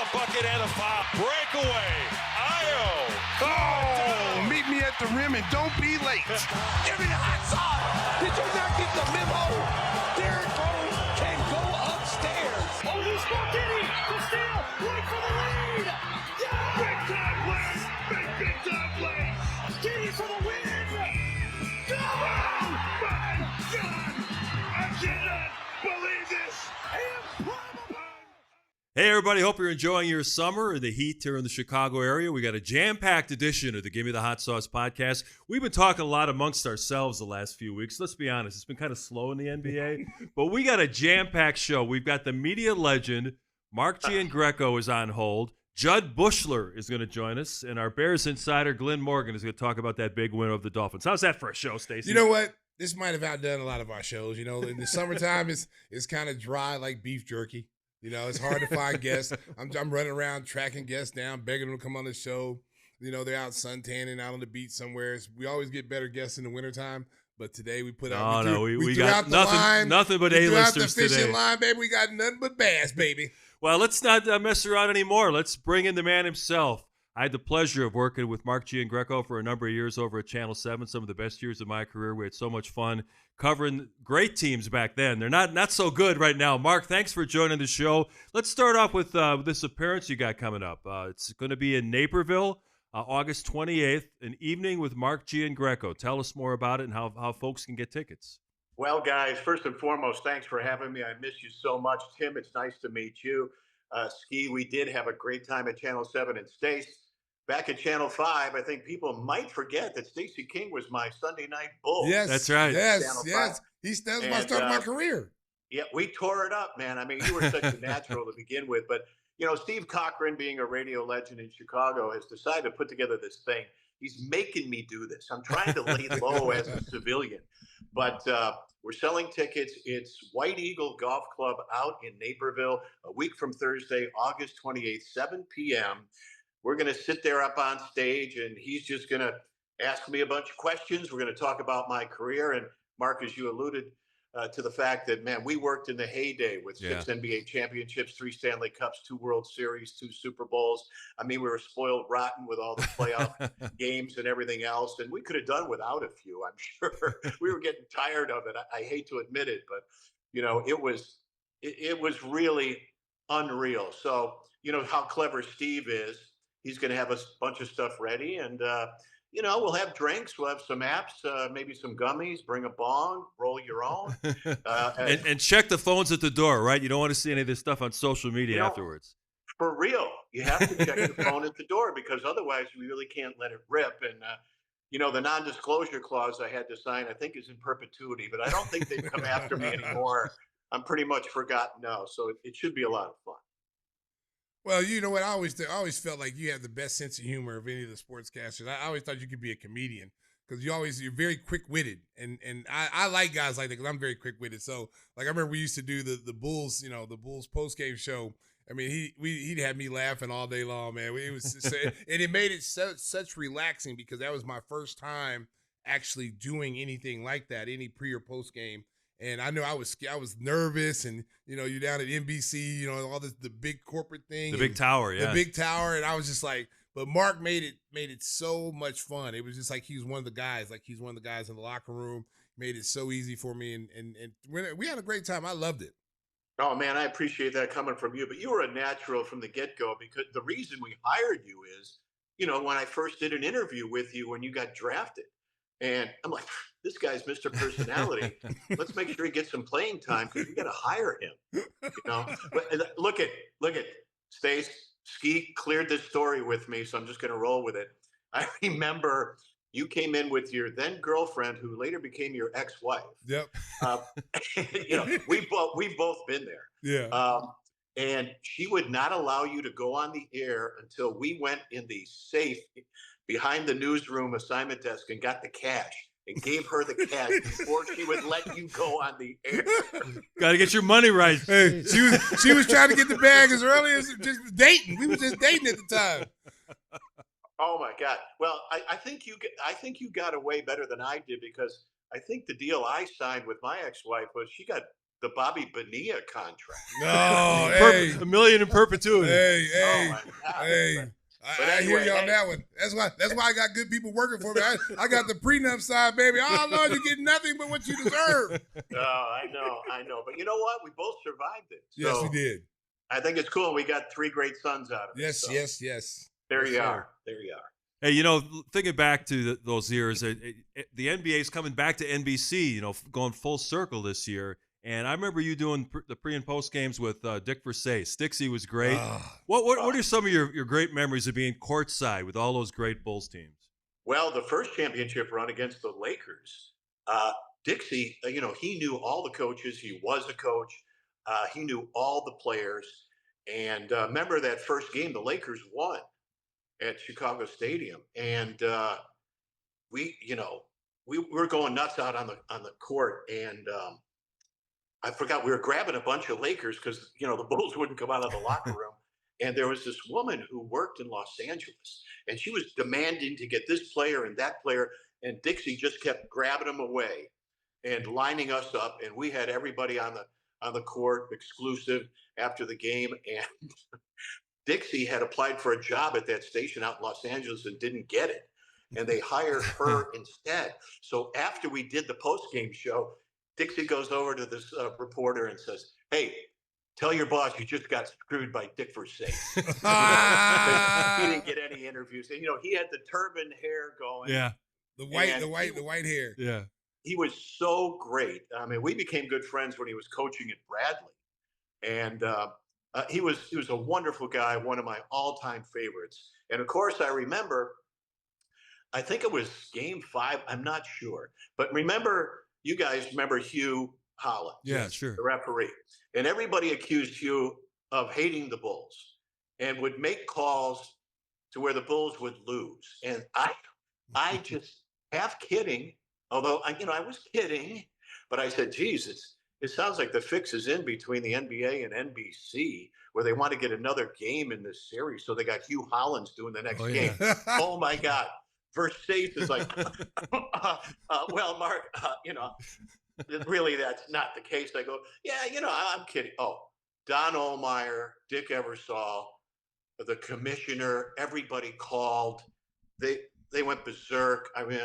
the bucket and a foul. Breakaway. Io. Oh, meet me at the rim and don't be late. Give me the hot sauce. Did you not get the memo? Derek Rose can go upstairs. Oh, he's walked in. The steal. Right for the lead. Yeah! Big time plays. Big time plays. Gimme for the win. Go! Oh, my God. I cannot believe this. Improbable. Hey, everybody. Hope you're enjoying your summer in the heat here in the Chicago area. We got a jam-packed edition of the Gimme the Hot Sauce podcast. We've been talking a lot amongst ourselves the last few weeks. Let's be honest. It's been kind of slow in the NBA. But we got a jam-packed show. We've got the media legend, Mark Giangreco, is on hold. Jud Buechler is going to join us. And our Bears insider, Glenn Morgan, is going to talk about that big win of the Dolphins. How's that for a show, Stacey? You know what? This might have outdone a lot of our shows. You know, in the summertime, it's kind of dry like beef jerky. You know, it's hard to find guests. I'm running around tracking guests down, begging them to come on the show. You know, they're out suntanning out on the beach somewhere. We always get better guests in the wintertime. But today we put out. We got nothing but A-listers today. The fishing today. line, baby. We got nothing but bass, baby. Well, let's not mess around anymore. Let's bring in the man himself. I had the pleasure of working with Mark Giangreco for a number of years over at Channel 7, some of the best years of my career. We had so much fun covering great teams back then. They're not so good right now. Mark, thanks for joining the show. Let's start off with this appearance you got coming up. It's going to be in Naperville, August 28th, an evening with Mark Giangreco. Tell us more about it and how folks can get tickets. Well, guys, first and foremost, thanks for having me. I miss you so much. Tim, it's nice to meet you. Ski, we did have a great time at Channel 7. And Stace, back at Channel 5, I think people might forget that Stacey King was my Sunday night bull. Yes, that's right. Yes. That was my start of my career. Yeah, we tore it up, man. I mean, you were such a natural to begin with. But, you know, Steve Cochran, being a radio legend in Chicago, has decided to put together this thing. He's making me do this. I'm trying to lay low as a civilian. But we're selling tickets. It's White Eagle Golf Club out in Naperville, a week from Thursday, August 28th, 7 p.m. We're going to sit there up on stage, and he's just going to ask me a bunch of questions. We're going to talk about my career. And, Mark, as you alluded to the fact that, man, we worked in the heyday with 6 NBA championships, 3 Stanley Cups, 2 World Series, 2 Super Bowls. I mean, we were spoiled rotten with all the playoff games and everything else. And we could have done without a few, I'm sure. We were getting tired of it. I hate to admit it, but, you know, it was really unreal. So, you know, how clever Steve is. He's going to have a bunch of stuff ready, and, you know, we'll have drinks. We'll have some apps, maybe some gummies, bring a bong, roll your own. And check the phones at the door, right? You don't want to see any of this stuff on social media afterwards. For real. You have to check the phone at the door because otherwise we really can't let it rip. And, you know, the non-disclosure clause I had to sign, I think, is in perpetuity, but I don't think they've come after me anymore. I'm pretty much forgotten now, so it should be a lot of fun. Well, you know what? I always felt like you have the best sense of humor of any of the sportscasters. I always thought you could be a comedian because you're very quick-witted, and I like guys like that because I'm very quick-witted. So, like, I remember we used to do the Bulls, you know, the Bulls post-game show. I mean, he'd have me laughing all day long, man. It was and it made it such relaxing because that was my first time actually doing anything like that, any pre or post game. And I know I was nervous, and you know, you're down at NBC, you know, all this the big corporate thing, the big tower, the big tower, and I was just like, but Mark made it so much fun. It was just like he was one of the guys, in the locker room. Made it so easy for me, and we had a great time. I loved it. Oh man, I appreciate that coming from you. But you were a natural from the get-go because the reason we hired you is, you know, when I first did an interview with you when you got drafted, and I'm like, this guy's Mr. Personality. Let's make sure he gets some playing time because we got to hire him. You know, but look at Stace. Ski cleared this story with me, so I'm just going to roll with it. I remember you came in with your then girlfriend, who later became your ex-wife. Yep. You know, we've both been there. Yeah. And she would not allow you to go on the air until we went in the safe behind the newsroom assignment desk and got the cash and gave her the cash before she would let you go on the air. Got to get your money right. Hey, she was trying to get the bag as early as just dating. We were just dating at the time. Oh my God! Well, I think you got away better than I did because I think the deal I signed with my ex-wife was she got the Bobby Bonilla contract. No, hey. $1 million in perpetuity. Hey, Oh my God. hey. But I anyway, hear you on hey. that one. That's why I got good people working for me. I got the prenup side, baby. Oh, Lord, you get nothing but what you deserve. Oh, I know. But you know what? We both survived it. Yes, So we did. I think it's cool. We got 3 great sons out of it. Yes, So yes. There Yes, you sir. are. There you are. Hey, thinking back to those years, the NBA is coming back to NBC, going full circle this year. And I remember you doing the pre and post games with Dick Versace. Stacey was great. What are some of your great memories of being courtside with all those great Bulls teams? Well, the first championship run against the Lakers, Dixie, he knew all the coaches. He was a coach. He knew all the players. And remember that first game, the Lakers won at Chicago Stadium. And we were going nuts out on the court. And I forgot we were grabbing a bunch of Lakers because the Bulls wouldn't come out of the locker room, and there was this woman who worked in Los Angeles, and she was demanding to get this player and that player, and Dixie just kept grabbing them away and lining us up, and we had everybody on the court exclusive after the game, and Dixie had applied for a job at that station out in Los Angeles and didn't get it, and they hired her instead. So after we did the post-game show, Dixie goes over to this reporter and says, "Hey, tell your boss you just got screwed by Dick Versace." He didn't get any interviews. And, he had the turban hair going. Yeah. The white hair. Yeah. He was so great. I mean, we became good friends when he was coaching at Bradley. And he was a wonderful guy, one of my all-time favorites. And, of course, I remember, I think it was game 5. I'm not sure. But you guys remember Hugh Holland. Yeah, sure. The referee. And everybody accused Hugh of hating the Bulls and would make calls to where the Bulls would lose. And I just half kidding, although I was kidding, but I said, Jesus, it sounds like the fix is in between the NBA and NBC where they want to get another game in this series. So they got Hugh Hollands doing the next game. Oh my God. Versace is like, well, Mark, really that's not the case. I go, yeah, I'm kidding. Oh, Don Ohlmeyer, Dick Ebersol, the commissioner, everybody called. They went berserk. I mean,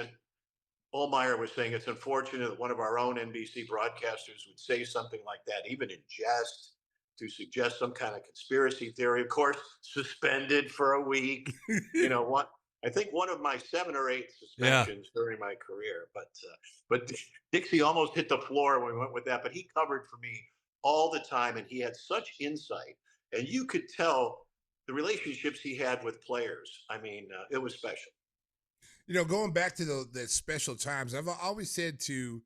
Ohlmeyer was saying it's unfortunate that one of our own NBC broadcasters would say something like that, even in jest, to suggest some kind of conspiracy theory. Of course, suspended for a week. I think one of my 7 or 8 suspensions during my career, but Dixie almost hit the floor when we went with that. But he covered for me all the time, and he had such insight, and you could tell the relationships he had with players. I mean, it was special. Going back to the special times, I've always said to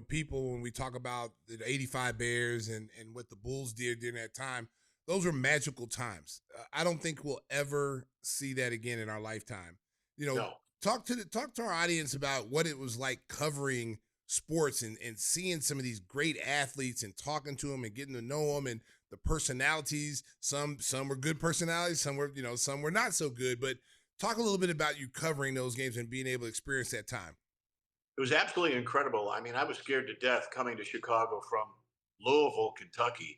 people when we talk about the '85 Bears and what the Bulls did during that time. Those were magical times. I don't think we'll ever see that again in our lifetime. No. Talk to our audience about what it was like covering sports and seeing some of these great athletes and talking to them and getting to know them and the personalities. Some were good personalities, some were not so good. But talk a little bit about you covering those games and being able to experience that time. It was absolutely incredible. I mean, I was scared to death coming to Chicago from Louisville, Kentucky.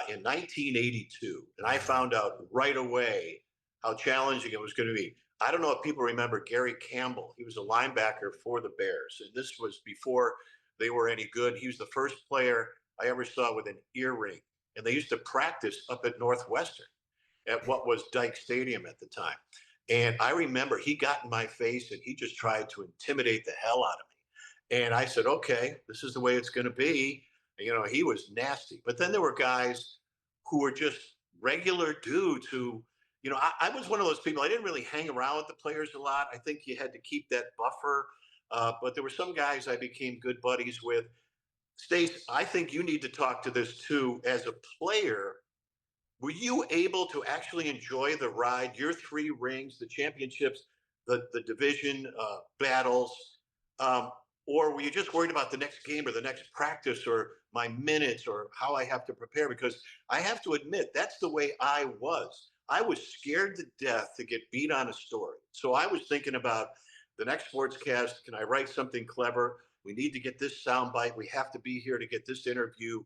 In 1982, and I found out right away how challenging it was going to be. I don't know if people remember Gary Campbell. He was a linebacker for the Bears, and this was before they were any good. He was the first player I ever saw with an earring, and they used to practice up at Northwestern at what was Dyke Stadium at the time. And I remember he got in my face, and he just tried to intimidate the hell out of me. And I said, okay, this is the way it's going to be. He was nasty. But then there were guys who were just regular dudes who, I was one of those people. I didn't really hang around with the players a lot. I think you had to keep that buffer. But there were some guys I became good buddies with. Stace, I think you need to talk to this too. As a player, were you able to actually enjoy the ride, your 3 rings, the championships, the division battles? Or were you just worried about the next game or the next practice or my minutes or how I have to prepare? Because I have to admit, that's the way I was. I was scared to death to get beat on a story. So I was thinking about the next sportscast. Can I write something clever? We need to get this soundbite. We have to be here to get this interview,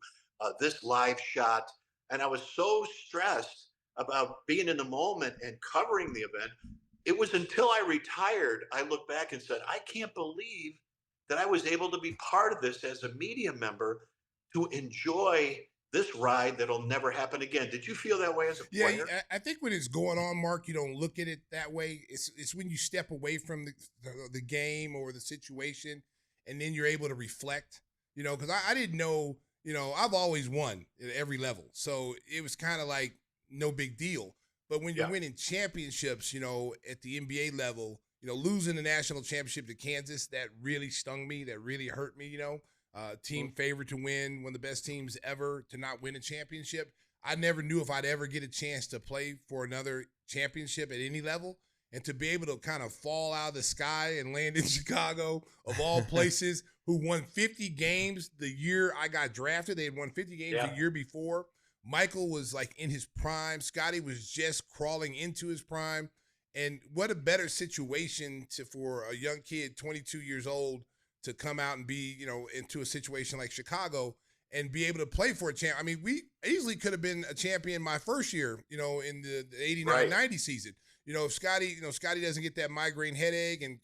this live shot. And I was so stressed about being in the moment and covering the event. It was until I retired, I looked back and said, I can't believe that I was able to be part of this as a media member to enjoy this ride that'll never happen again. Did you feel that way as a player? Yeah, I think when it's going on, Mark, you don't look at it that way. It's when you step away from the game or the situation, and then you're able to reflect, because I didn't know, I've always won at every level. So it was kind of like no big deal. But when you're winning championships, at the NBA level, losing the national championship to Kansas, that really stung me. That really hurt me, team favorite to win, one of the best teams ever to not win a championship. I never knew if I'd ever get a chance to play for another championship at any level, and to be able to kind of fall out of the sky and land in Chicago, of all places, who won 50 games the year I got drafted. They had won 50 games the year before. Michael was like in his prime. Scotty was just crawling into his prime. And what a better situation for a young kid, 22 years old, to come out and be, into a situation like Chicago and be able to play for a champ. I mean, we easily could have been a champion my first year, in the 89-90 season. If Scotty doesn't get that migraine headache and,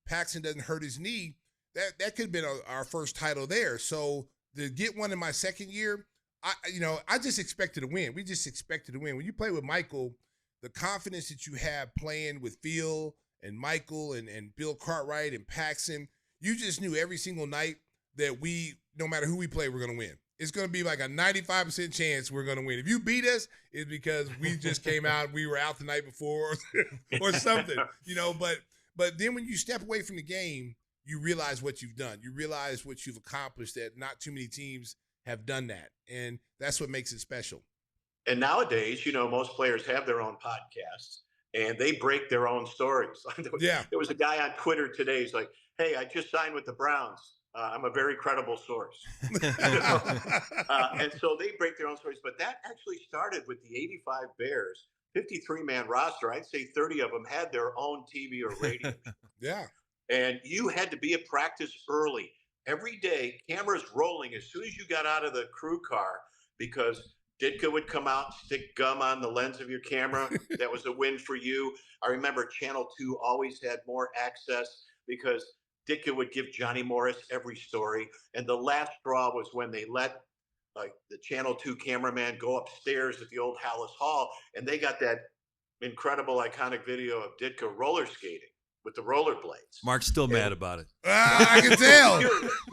Paxson doesn't hurt his knee, that could have been our first title there. So to get one in my second year, I just expected to win. We just expected to win. When you play with Michael, the confidence that you have playing with Phil and Michael and Bill Cartwright and Paxson, you just knew every single night that no matter who we play, we're going to win. It's going to be like a 95% chance we're going to win. If you beat us, it's because we just came out, we were out the night before or something, But then when you step away from the game, you realize what you've done. You realize what you've accomplished, that not too many teams have done that. And that's what makes it special. And nowadays, most players have their own podcasts and they break their own stories. There was a guy on Twitter today. He's like, hey, I just signed with the Browns. I'm a very credible source. And so they break their own stories. But that actually started with the 85 Bears, 53-man roster. I'd say 30 of them had their own TV or radio. Yeah. And you had to be at practice early. Every day, cameras rolling as soon as you got out of the crew car, because Ditka would come out, stick gum on the lens of your camera. That was a win for you. I remember Channel 2 always had more access because Ditka would give Johnny Morris every story. And the last straw was when they let the Channel 2 cameraman go upstairs at the old Hallis Hall, and they got that incredible, iconic video of Ditka roller skating with the rollerblades. Mark's still mad about it. I can tell.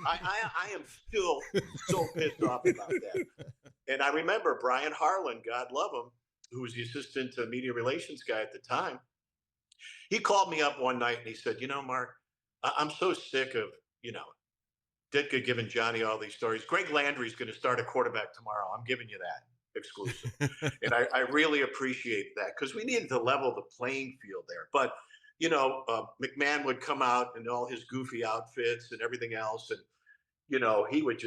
I am still so pissed off about that. And I remember Brian Harlan, God love him, who was the assistant media relations guy at the time. He called me up one night and he said, Mark, I'm so sick of, Ditka giving Johnny all these stories. Greg Landry's going to start a quarterback tomorrow. I'm giving you that exclusive. And I really appreciate that because we needed to level the playing field there. But McMahon would come out in all his goofy outfits and everything else. And, he would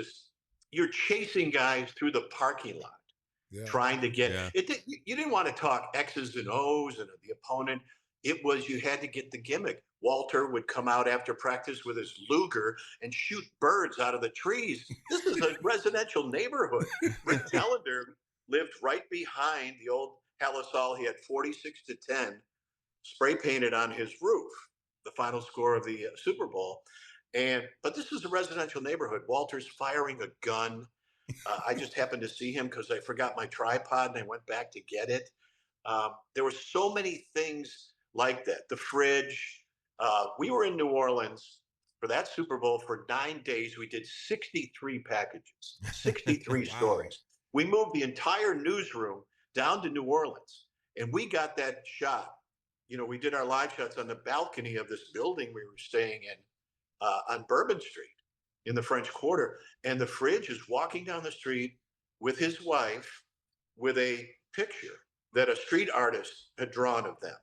you're chasing guys through the parking lot, trying to get it. You didn't want to talk X's and O's and the opponent. It was, you had to get the gimmick. Walter would come out after practice with his Luger and shoot birds out of the trees. This is a residential neighborhood. Rick Tellender lived right behind the old Hallis Hall. He had 46-10 spray painted on his roof, the final score of the Super Bowl. But this is a residential neighborhood. Walter's firing a gun. I just happened to see him because I forgot my tripod and I went back to get it. There were so many things like that. The fridge. We were in New Orleans for that Super Bowl for 9 days. We did 63 packages, 63 stories. We moved the entire newsroom down to New Orleans, and we got that shot. We did our live shots on the balcony of this building we were staying in on Bourbon Street in the French Quarter. And the fridge is walking down the street with his wife with a picture that a street artist had drawn of them.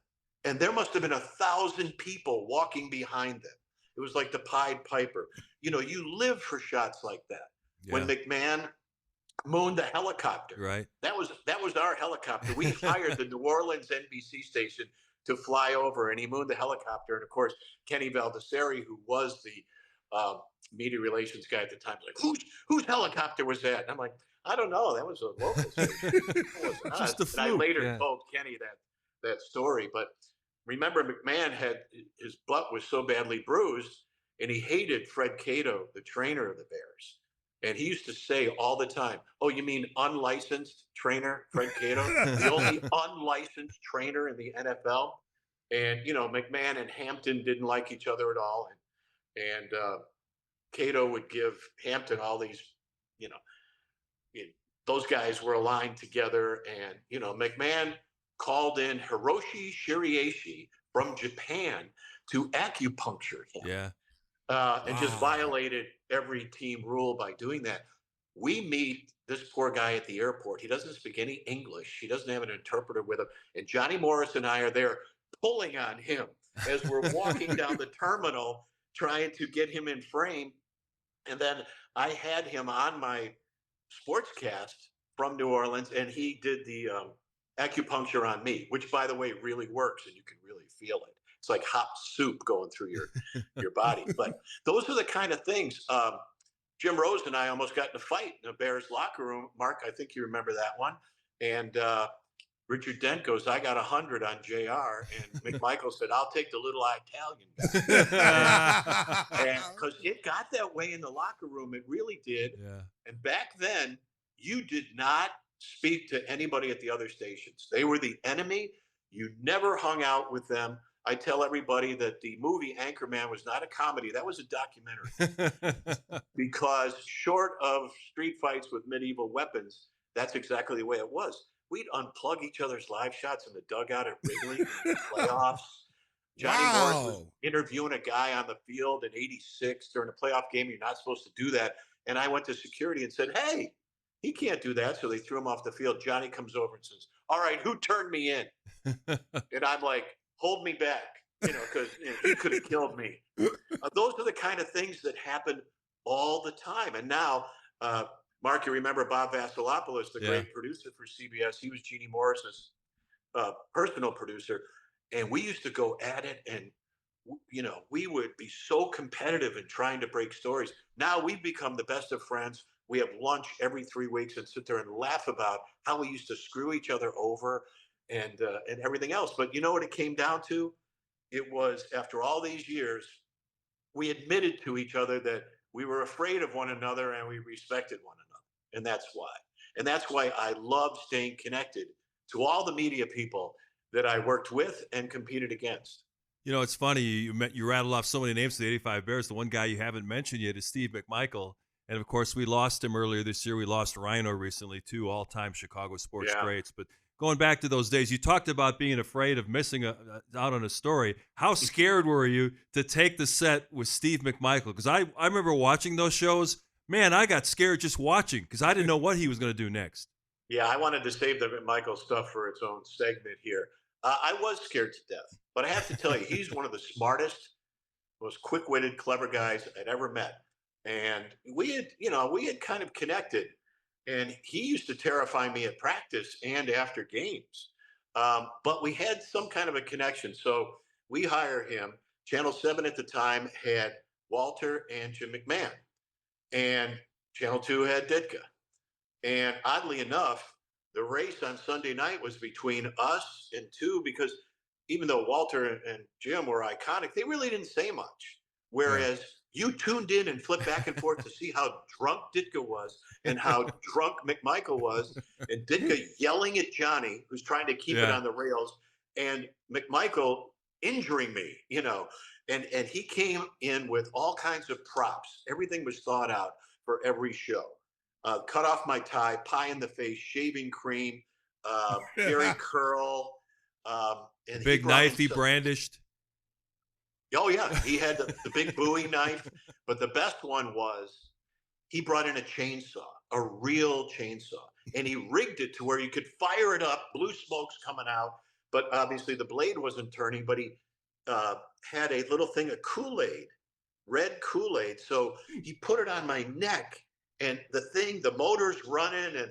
And there must have been 1,000 people walking behind them. It was like the Pied Piper. You live for shots like that. Yeah. When McMahon mooned the helicopter, right? That was our helicopter. We hired the New Orleans NBC station to fly over, and he mooned the helicopter. And of course, Kenny Valdesari, who was the media relations guy at the time was like, whose helicopter was that? And I'm like, I don't know. That was a local station. It wasn't Just us. a And I fluke, later yeah. told Kenny that story. But remember, McMahon had his butt was so badly bruised, and he hated Fred Cato, the trainer of the Bears. And he used to say all the time, "Oh, you mean unlicensed trainer, Fred Cato, the only unlicensed trainer in the NFL?" And McMahon and Hampton didn't like each other at all, and Cato would give Hampton all these, those guys were aligned together, and McMahon called in Hiroshi Shiraishi from Japan to acupuncture him. Yeah. And just violated every team rule by doing that. We meet this poor guy at the airport. He doesn't speak any English. He doesn't have an interpreter with him. And Johnny Morris and I are there pulling on him as we're walking down the terminal trying to get him in frame. And then I had him on my sportscast from New Orleans, and he did the acupuncture on me, which, by the way, really works, and you can really feel it. It's like hot soup going through your body. But those are the kind of things. Jim Rose and I almost got in a fight in the Bears locker room. Mark, I think you remember that one. And Richard Dent goes, "I got 100 on JR." And McMichael said, "I'll take the little Italian guy." And because it got that way in the locker room, it really did. Yeah. And back then, you did not speak to anybody at the other stations. They were the enemy. You never hung out with them. I tell everybody that the movie Anchorman was not a comedy. That was a documentary. Because short of street fights with medieval weapons, that's exactly the way it was. We'd unplug each other's live shots in the dugout at Wrigley in the playoffs. Johnny Morris was interviewing a guy on the field in '86 during a playoff game. You're not supposed to do that. And I went to security and said, "Hey, he can't do that." So they threw him off the field. Johnny comes over and says, "All right, who turned me in?" And I'm like, "Hold me back," because he could have killed me. Those are the kind of things that happen all the time. And now, Mark, you remember Bob Vasilopoulos, the great producer for CBS. He was Jeannie Morris's personal producer. And we used to go at it, and, we would be so competitive in trying to break stories. Now we've become the best of friends. We have lunch every 3 weeks and sit there and laugh about how we used to screw each other over and everything else. But you know what it came down to? It was, after all these years, we admitted to each other that we were afraid of one another and we respected one another. And that's why. And that's why I love staying connected to all the media people that I worked with and competed against. It's funny. You rattled off so many names to the 85 Bears. The one guy you haven't mentioned yet is Steve McMichael. And, of course, we lost him earlier this year. We lost Rhino recently, two all-time Chicago sports greats. But going back to those days, you talked about being afraid of missing out on a story. How scared were you to take the set with Steve McMichael? Because I remember watching those shows. Man, I got scared just watching because I didn't know what he was going to do next. Yeah, I wanted to save the McMichael stuff for its own segment here. I was scared to death. But I have to tell you, he's one of the smartest, most quick-witted, clever guys I'd ever met. And we had kind of connected. And he used to terrify me at practice and after games. But we had some kind of a connection. So we hired him. Channel 7 at the time had Walter and Jim McMahon. And Channel 2 had Ditka. And oddly enough, the race on Sunday night was between us and 2, because even though Walter and Jim were iconic, they really didn't say much. Whereas you tuned in and flipped back and forth to see how drunk Ditka was and how drunk McMichael was, and Ditka yelling at Johnny, who's trying to keep it on the rails, and McMichael injuring me, and he came in with all kinds of props. Everything was thought out for every show. Cut off my tie, pie in the face, shaving cream, Jerry curl. And big knife he brandished. Oh, yeah. He had the big Bowie knife. But the best one was he brought in a chainsaw, a real chainsaw. And he rigged it to where you could fire it up, blue smoke's coming out. But obviously the blade wasn't turning. But he had a little thing of Kool-Aid, red Kool-Aid. So he put it on my neck. And the motor's running and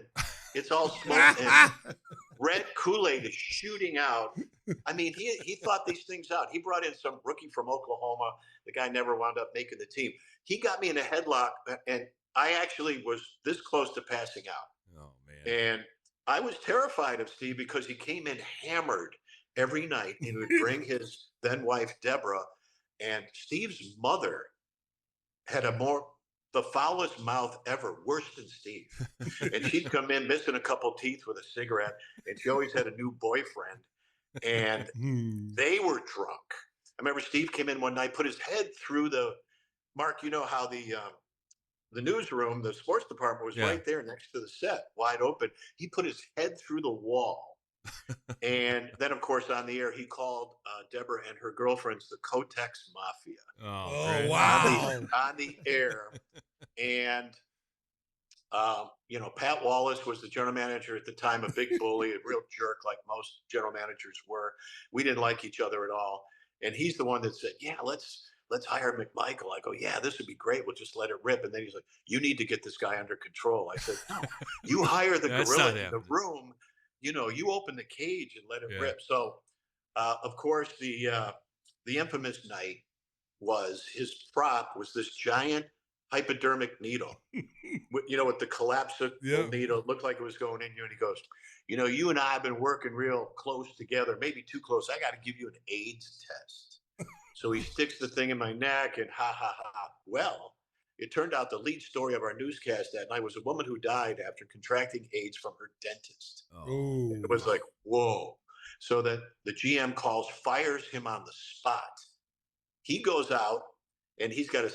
it's all smoke. And red Kool-Aid is shooting out. I mean, he thought these things out. He brought in some rookie from Oklahoma. The guy never wound up making the team. He got me in a headlock, and I actually was this close to passing out. Oh, man. And I was terrified of Steve because he came in hammered every night and would bring his then wife, Deborah. And Steve's mother had the foulest mouth ever, worse than Steve. And she'd come in missing a couple teeth with a cigarette, and she always had a new boyfriend. And they were drunk. I remember Steve came in one night, put his head through Mark, you know how the newsroom, the sports department was right there next to the set, wide open. He put his head through the wall. And then, of course, on the air, he called Deborah and her girlfriends the Kotex Mafia. Oh, wow. On the air. And, Pat Wallace was the general manager at the time, a big bully, a real jerk like most general managers were. We didn't like each other at all. And he's the one that said, yeah, let's hire McMichael. I go, yeah, this would be great. We'll just let it rip. And then he's like, you need to get this guy under control. I said, no, you hire the gorilla in the room. You open the cage and let it rip. So, of course, the infamous night was his prop was this giant hypodermic needle, with the collapsible needle. It looked like it was going in you. And he goes, you and I have been working real close together, maybe too close. I got to give you an AIDS test. So he sticks the thing in my neck and ha, ha, ha. Well, it turned out the lead story of our newscast that night was a woman who died after contracting AIDS from her dentist. Oh. It was like, whoa. So that the GM fires him on the spot. He goes out and he's got a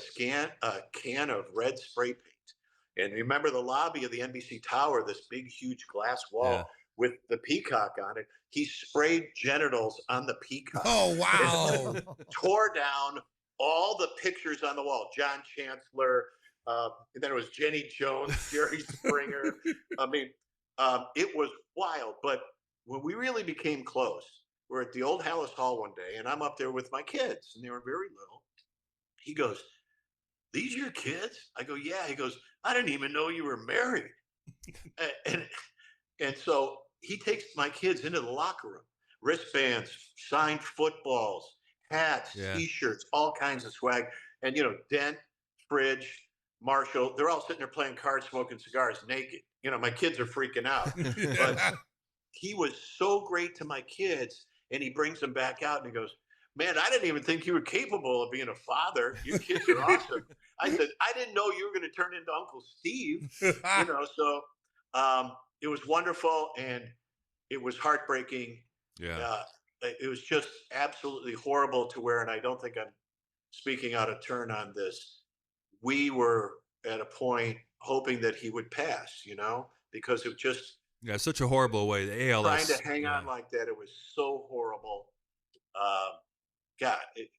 can of red spray paint. And remember the lobby of the NBC Tower, this big, huge glass wall with the peacock on it. He sprayed genitals on the peacock. Oh, wow. Tore down all the pictures on the wall. John Chancellor, and then it was Jenny Jones, Jerry Springer. I mean, it was wild. But when we really became close, we're at the old Hallis Hall one day, and I'm up there with my kids, and they were very little. He goes, these your kids? I go, yeah. He goes, I didn't even know you were married. and so he takes my kids into the locker room, wristbands, signed footballs, hats, T-shirts, all kinds of swag. And, Dent, Fridge, Marshall, they're all sitting there playing cards, smoking cigars, naked. My kids are freaking out. But he was so great to my kids, and he brings them back out, and he goes, man, I didn't even think you were capable of being a father. You kids are awesome. I said, I didn't know you were going to turn into Uncle Steve. So it was wonderful, and it was heartbreaking. Yeah. It was just absolutely horrible to where, and I don't think I'm speaking out of turn on this, we were at a point hoping that he would pass, because it just. Yeah, such a horrible way. The ALS. Trying to hang on like that, it was so horrible. God, it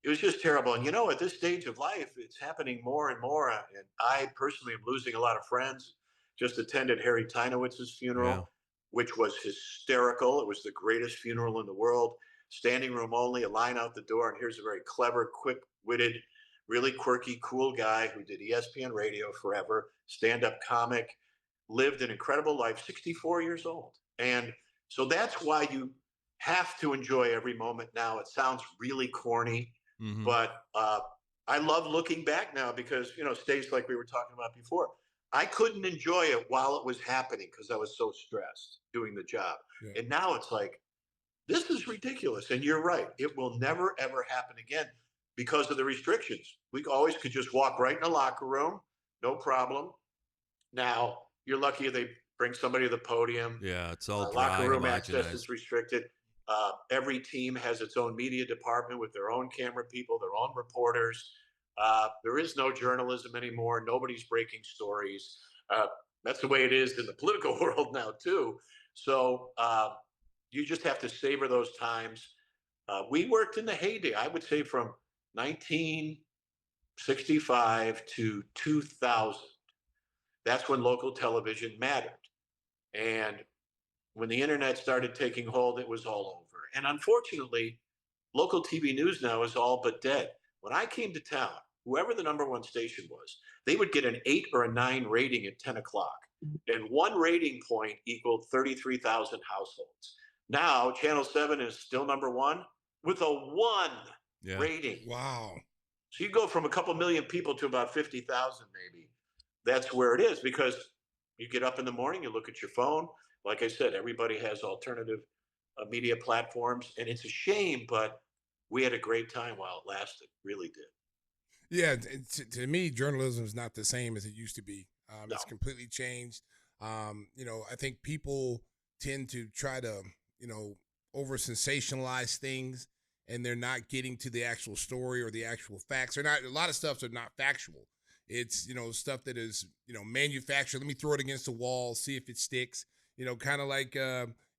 was just terrible. And, at this stage of life, it's happening more and more. And I personally am losing a lot of friends. Just attended Harry Tynowitz's funeral, which was hysterical. It was the greatest funeral in the world. Standing room only, a line out the door. And here's a very clever, quick-witted, really quirky, cool guy who did ESPN radio forever, stand-up comic, lived an incredible life, 64 years old. And so that's why you have to enjoy every moment now. It sounds really corny, but I love looking back now because, Stacey, like we were talking about before, I couldn't enjoy it while it was happening because I was so stressed doing the job. Yeah. And now it's like, this is ridiculous. And you're right. It will never, ever happen again because of the restrictions. We always could just walk right in the locker room. No problem. Now, you're lucky if they bring somebody to the podium. Yeah, it's all locker room access is restricted. Every team has its own media department with their own camera people, their own reporters. There is no journalism anymore. Nobody's breaking stories. That's the way it is in the political world now, too. So you just have to savor those times. We worked in the heyday, I would say from 1965 to 2000. That's when local television mattered. And when the internet started taking hold, it was all over. And unfortunately, local TV news now is all but dead. When I came to town, whoever the number one station was, they would get an 8 or a 9 rating at 10 o'clock. and one rating point equaled 33,000 households. Now, Channel 7 is still number one with a 1 rating. Wow. So you go from a couple million people to about 50,000 maybe. That's where it is, because you get up in the morning, you look at your phone. Like I said, everybody has alternative media platforms, and it's a shame, but we had a great time while it lasted. Really did. Yeah, to me, journalism is not the same as it used to be. No. It's completely changed. I think people tend to try to, over sensationalize things, and they're not getting to the actual story or the actual facts. A lot of stuff are not factual. It's, stuff that is, manufactured. Let me throw it against the wall, see if it sticks, kind of like,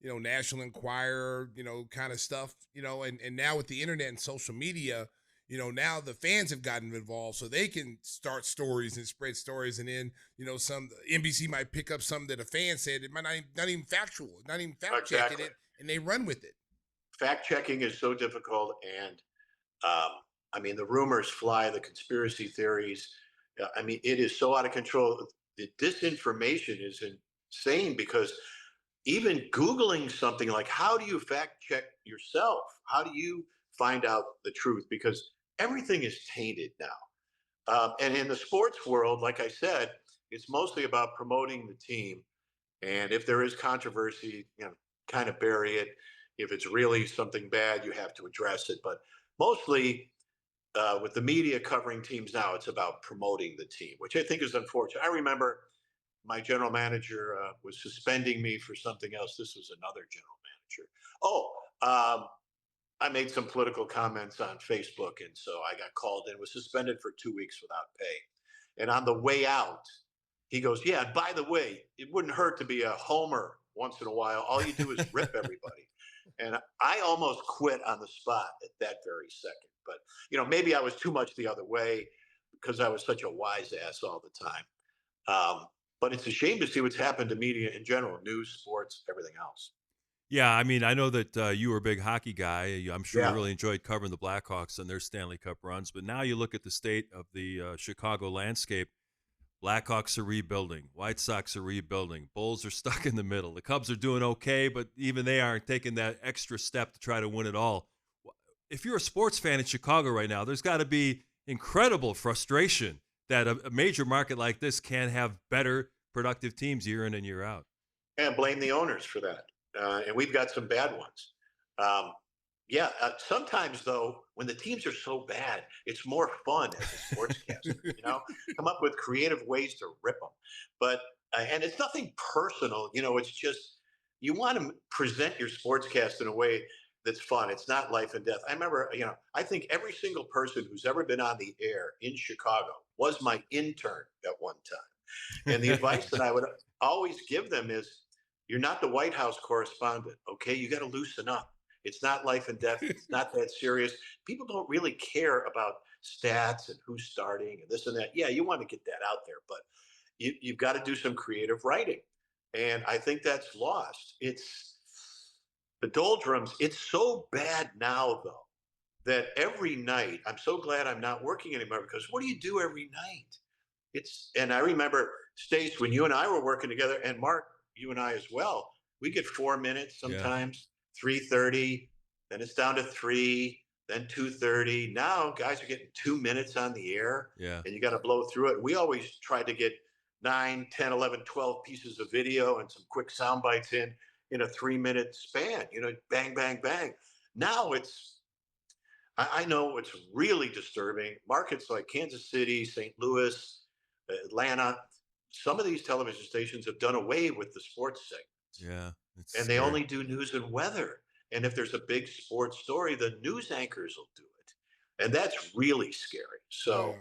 National Enquirer, kind of stuff, and now with the internet and social media, now the fans have gotten involved, so they can start stories and spread stories. And then, some NBC might pick up something that a fan said. It might not even factual, not even fact checking it, and they run with it. Fact checking is so difficult. And the rumors fly, the conspiracy theories. It is so out of control. The disinformation is insane, because even Googling something like, how do you fact check yourself? How do you find out the truth? Because everything is tainted now. And in the sports world, like I said, it's mostly about promoting the team. And if there is controversy, kind of bury it. If it's really something bad, you have to address it. But mostly with the media covering teams now, it's about promoting the team, which I think is unfortunate. I remember my general manager was suspending me for something else. This was another general manager. I made some political comments on Facebook, and so I got called in, was suspended for 2 weeks without pay. And on the way out, he goes, yeah, by the way, it wouldn't hurt to be a homer once in a while. All you do is rip everybody. And I almost quit on the spot at that very second. But, maybe I was too much the other way because I was such a wise ass all the time. But it's a shame to see what's happened to media in general, news, sports, everything else. Yeah, I know that you were a big hockey guy. I'm sure Yeah. you really enjoyed covering the Blackhawks and their Stanley Cup runs. But now you look at the state of the Chicago landscape. Blackhawks are rebuilding. White Sox are rebuilding. Bulls are stuck in the middle. The Cubs are doing okay, but even they aren't taking that extra step to try to win it all. If you're a sports fan in Chicago right now, there's got to be incredible frustration that a major market like this can't have better productive teams year in and year out. And blame the owners for that. And we've got some bad ones. Sometimes, though, when the teams are so bad, it's more fun as a sportscaster, come up with creative ways to rip them. But, and it's nothing personal, it's just, you want to present your sportscast in a way that's fun. It's not life and death. I remember, I think every single person who's ever been on the air in Chicago was my intern at one time. And the advice that I would always give them is, you're not the White House correspondent, okay? You got to loosen up. It's not life and death. It's not that serious. People don't really care about stats and who's starting and this and that. Yeah, you want to get that out there, but you've got to do some creative writing. And I think that's lost. It's the doldrums. It's so bad now, though, that every night, I'm so glad I'm not working anymore, because what do you do every night? And I remember, Stacey, when you and I were working together, and Mark, you and I as well, we get 4 minutes sometimes, 3:30, then it's down to 3, then 2:30. Now guys are getting 2 minutes on the air, and you got to blow through it. We always tried to get 9, 10, 11, 12 pieces of video and some quick sound bites in a 3-minute span, bang, bang, bang. Now I know it's really disturbing. Markets like Kansas City, St. Louis, Atlanta, some of these television stations have done away with the sports segments. Yeah. And they only do news and weather. And if there's a big sports story, the news anchors will do it. And that's really scary. So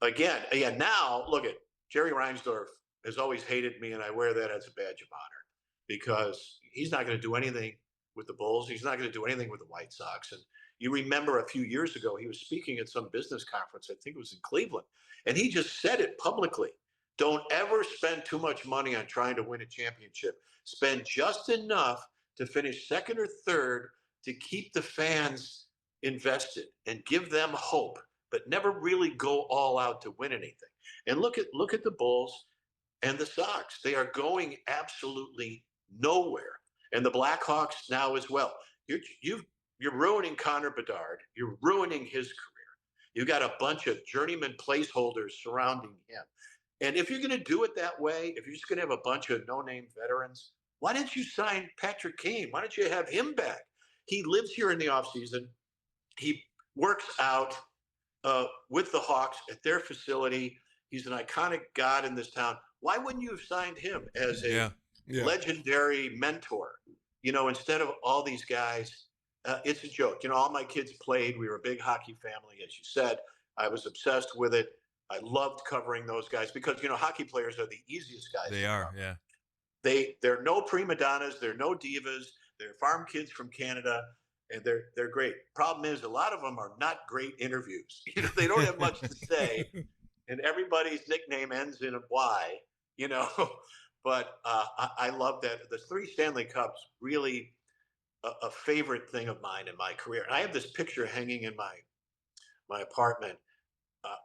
again, now look at Jerry Reinsdorf has always hated me, and I wear that as a badge of honor, because he's not going to do anything with the Bulls. He's not going to do anything with the White Sox. And you remember a few years ago, he was speaking at some business conference, I think it was in Cleveland, and he just said it publicly. Don't ever spend too much money on trying to win a championship. Spend just enough to finish second or third to keep the fans invested and give them hope, but never really go all out to win anything. And look at the Bulls. and the Sox. They are going absolutely nowhere. And the Blackhawks now as well. You're ruining Connor Bedard. You're ruining his career. You got a bunch of journeyman placeholders surrounding him. And if you're going to do it that way, if you're just going to have a bunch of no-name veterans, why didn't you sign Patrick Kane? Why don't you have him back? He lives here in the offseason. He works out with the Hawks at their facility. He's an iconic god in this town. Why wouldn't you have signed him as a legendary mentor? Instead of all these guys, it's a joke. All my kids played. We were a big hockey family, as you said. I was obsessed with it. I loved covering those guys because, hockey players are the easiest guys. They are, yeah. They're no prima donnas. They're no divas. They're farm kids from Canada, and they're great. Problem is, a lot of them are not great interviews. They don't have much to say, and everybody's nickname ends in a Y. But I love that. The 3 Stanley Cups, really a favorite thing of mine in my career. And I have this picture hanging in my apartment.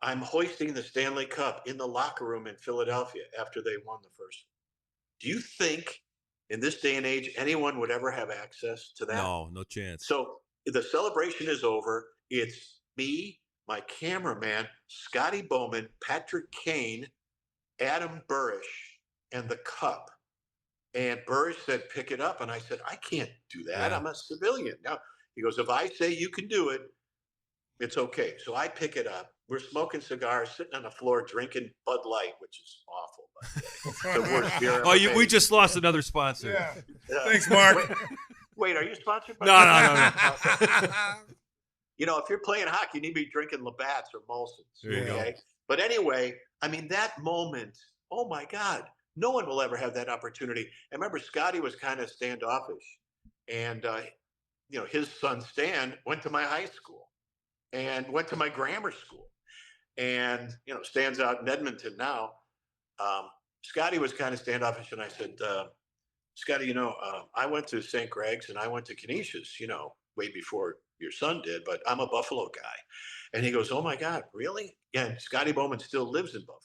I'm hoisting the Stanley Cup in the locker room in Philadelphia after they won the first one. Do you think in this day and age anyone would ever have access to that? No chance. So the celebration is over. It's me, my cameraman, Scotty Bowman, Patrick Kane, Adam Burish, and the cup. And Burish said, pick it up. And I said, I can't do that. Yeah. I'm a civilian. Now, he goes, if I say you can do it, it's okay. So I pick it up. We're smoking cigars, sitting on the floor, drinking Bud Light, which is awful. By the way. The worst beer ever made. We just lost another sponsor. Yeah. Thanks, Mark. Wait, are you sponsored by No. If you're playing hockey, you need to be drinking Labatt's or Molson's. There you go. But anyway, that moment, oh my God, no one will ever have that opportunity. I remember Scotty was kind of standoffish. And, his son Stan went to my high school and went to my grammar school. And, Stan's out in Edmonton now. Scotty was kind of standoffish. And I said, Scotty, I went to St. Greg's and I went to Canisius, way before your son did, but I'm a Buffalo guy. And he goes, oh my God, really? Yeah, and Scotty Bowman still lives in Buffalo.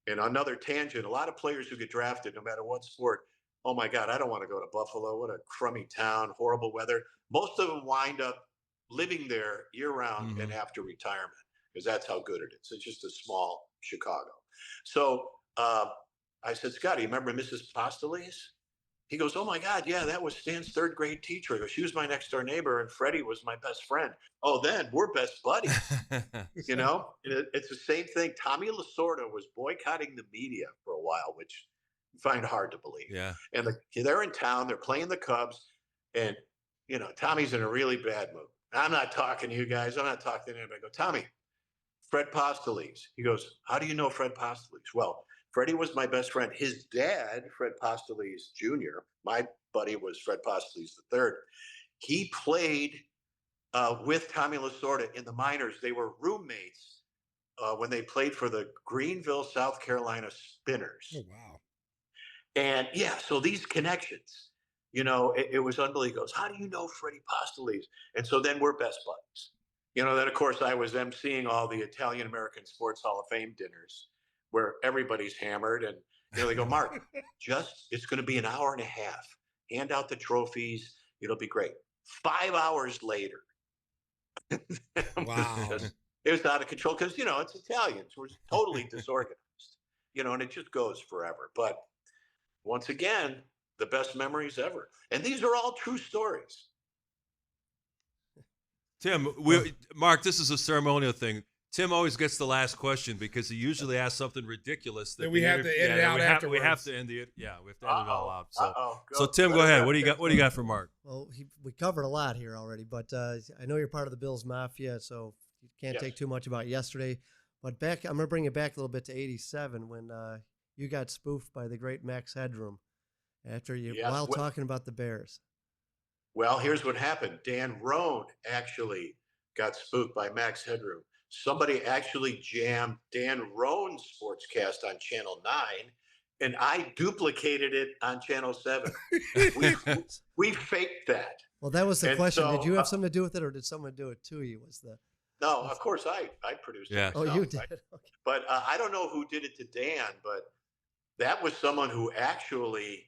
And another tangent, a lot of players who get drafted, no matter what sport, oh my God, I don't want to go to Buffalo. What a crummy town, horrible weather. Most of them wind up living there year round and after retirement, because that's how good it is. It's just a small Chicago. So I said, Scotty, remember Mrs. Pasteles? He goes, oh my God, yeah, that was Stan's 3rd grade teacher. He goes, she was my next door neighbor, and Freddie was my best friend. Oh, then we're best buddies. It's the same thing. Tommy Lasorda was boycotting the media for a while, which I find hard to believe. Yeah. And they're in town, they're playing the Cubs, and Tommy's in a really bad mood. I'm not talking to you guys. I'm not talking to anybody. I go, Tommy, Fred Pasteles. He goes, how do you know Fred Pasteles? Well, Freddie was my best friend. His dad, Fred Pasteles Jr., my buddy was Fred Pasteles III. He played with Tommy Lasorda in the minors. They were roommates when they played for the Greenville, South Carolina Spinners. Oh, wow. And so these connections, it was unbelievable. He goes, how do you know Freddie Pasteles? And so then we're best buddies. Then of course I was emceeing all the Italian American Sports Hall of Fame dinners where everybody's hammered, and they go, Mark, it's going to be an hour and a half. Hand out the trophies. It'll be great. 5 hours later. Wow. It was out of control because, it's Italians. We're totally disorganized, and it just goes forever. But once again, the best memories ever. And these are all true stories. Tim, Mark, this is a ceremonial thing. Tim always gets the last question because he usually asks something ridiculous that we have to edit out afterwards. We have to end it. Yeah, we have to edit it all out. So Tim, go ahead. What do you got? What do you got for Mark? Well, we covered a lot here already, but I know you're part of the Bills Mafia, so you can't take too much about yesterday. But I'm going to bring it back a little bit to '87 when you got spoofed by the great Max Headroom while talking about the Bears. Well, here's what happened. Dan Roan actually got spooked by Max Headroom. Somebody actually jammed Dan Roan's sportscast on Channel 9, and I duplicated it on Channel 7. we faked that. Well, that was the question. So, did you have something to do with it, or did someone do it to you? No, of course I produced it. Oh, you did. Right? Okay. But I don't know who did it to Dan, but that was someone who actually,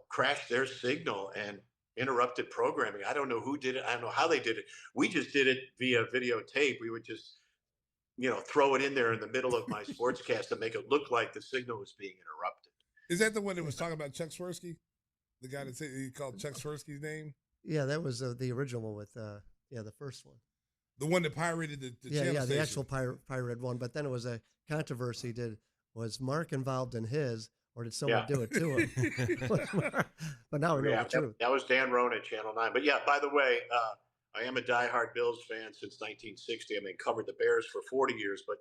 crashed their signal and interrupted programming. I don't know who did it. I don't know how they did it. We just did it via videotape. We would just, throw it in there in the middle of my sportscast to make it look like the signal was being interrupted. Is that the one that was talking about Chuck Swirsky? The guy that said he called Chuck Swirsky's name? Yeah, that was the original one with the first one. The one that pirated the channel the station. actual pirate one. But then it was a controversy. Was Mark involved in his, or did someone do it to him? But now we know the truth. That was Dan Roan at Channel 9. But yeah, by the way, I am a diehard Bills fan since 1960. I mean, covered the Bears for 40 years, but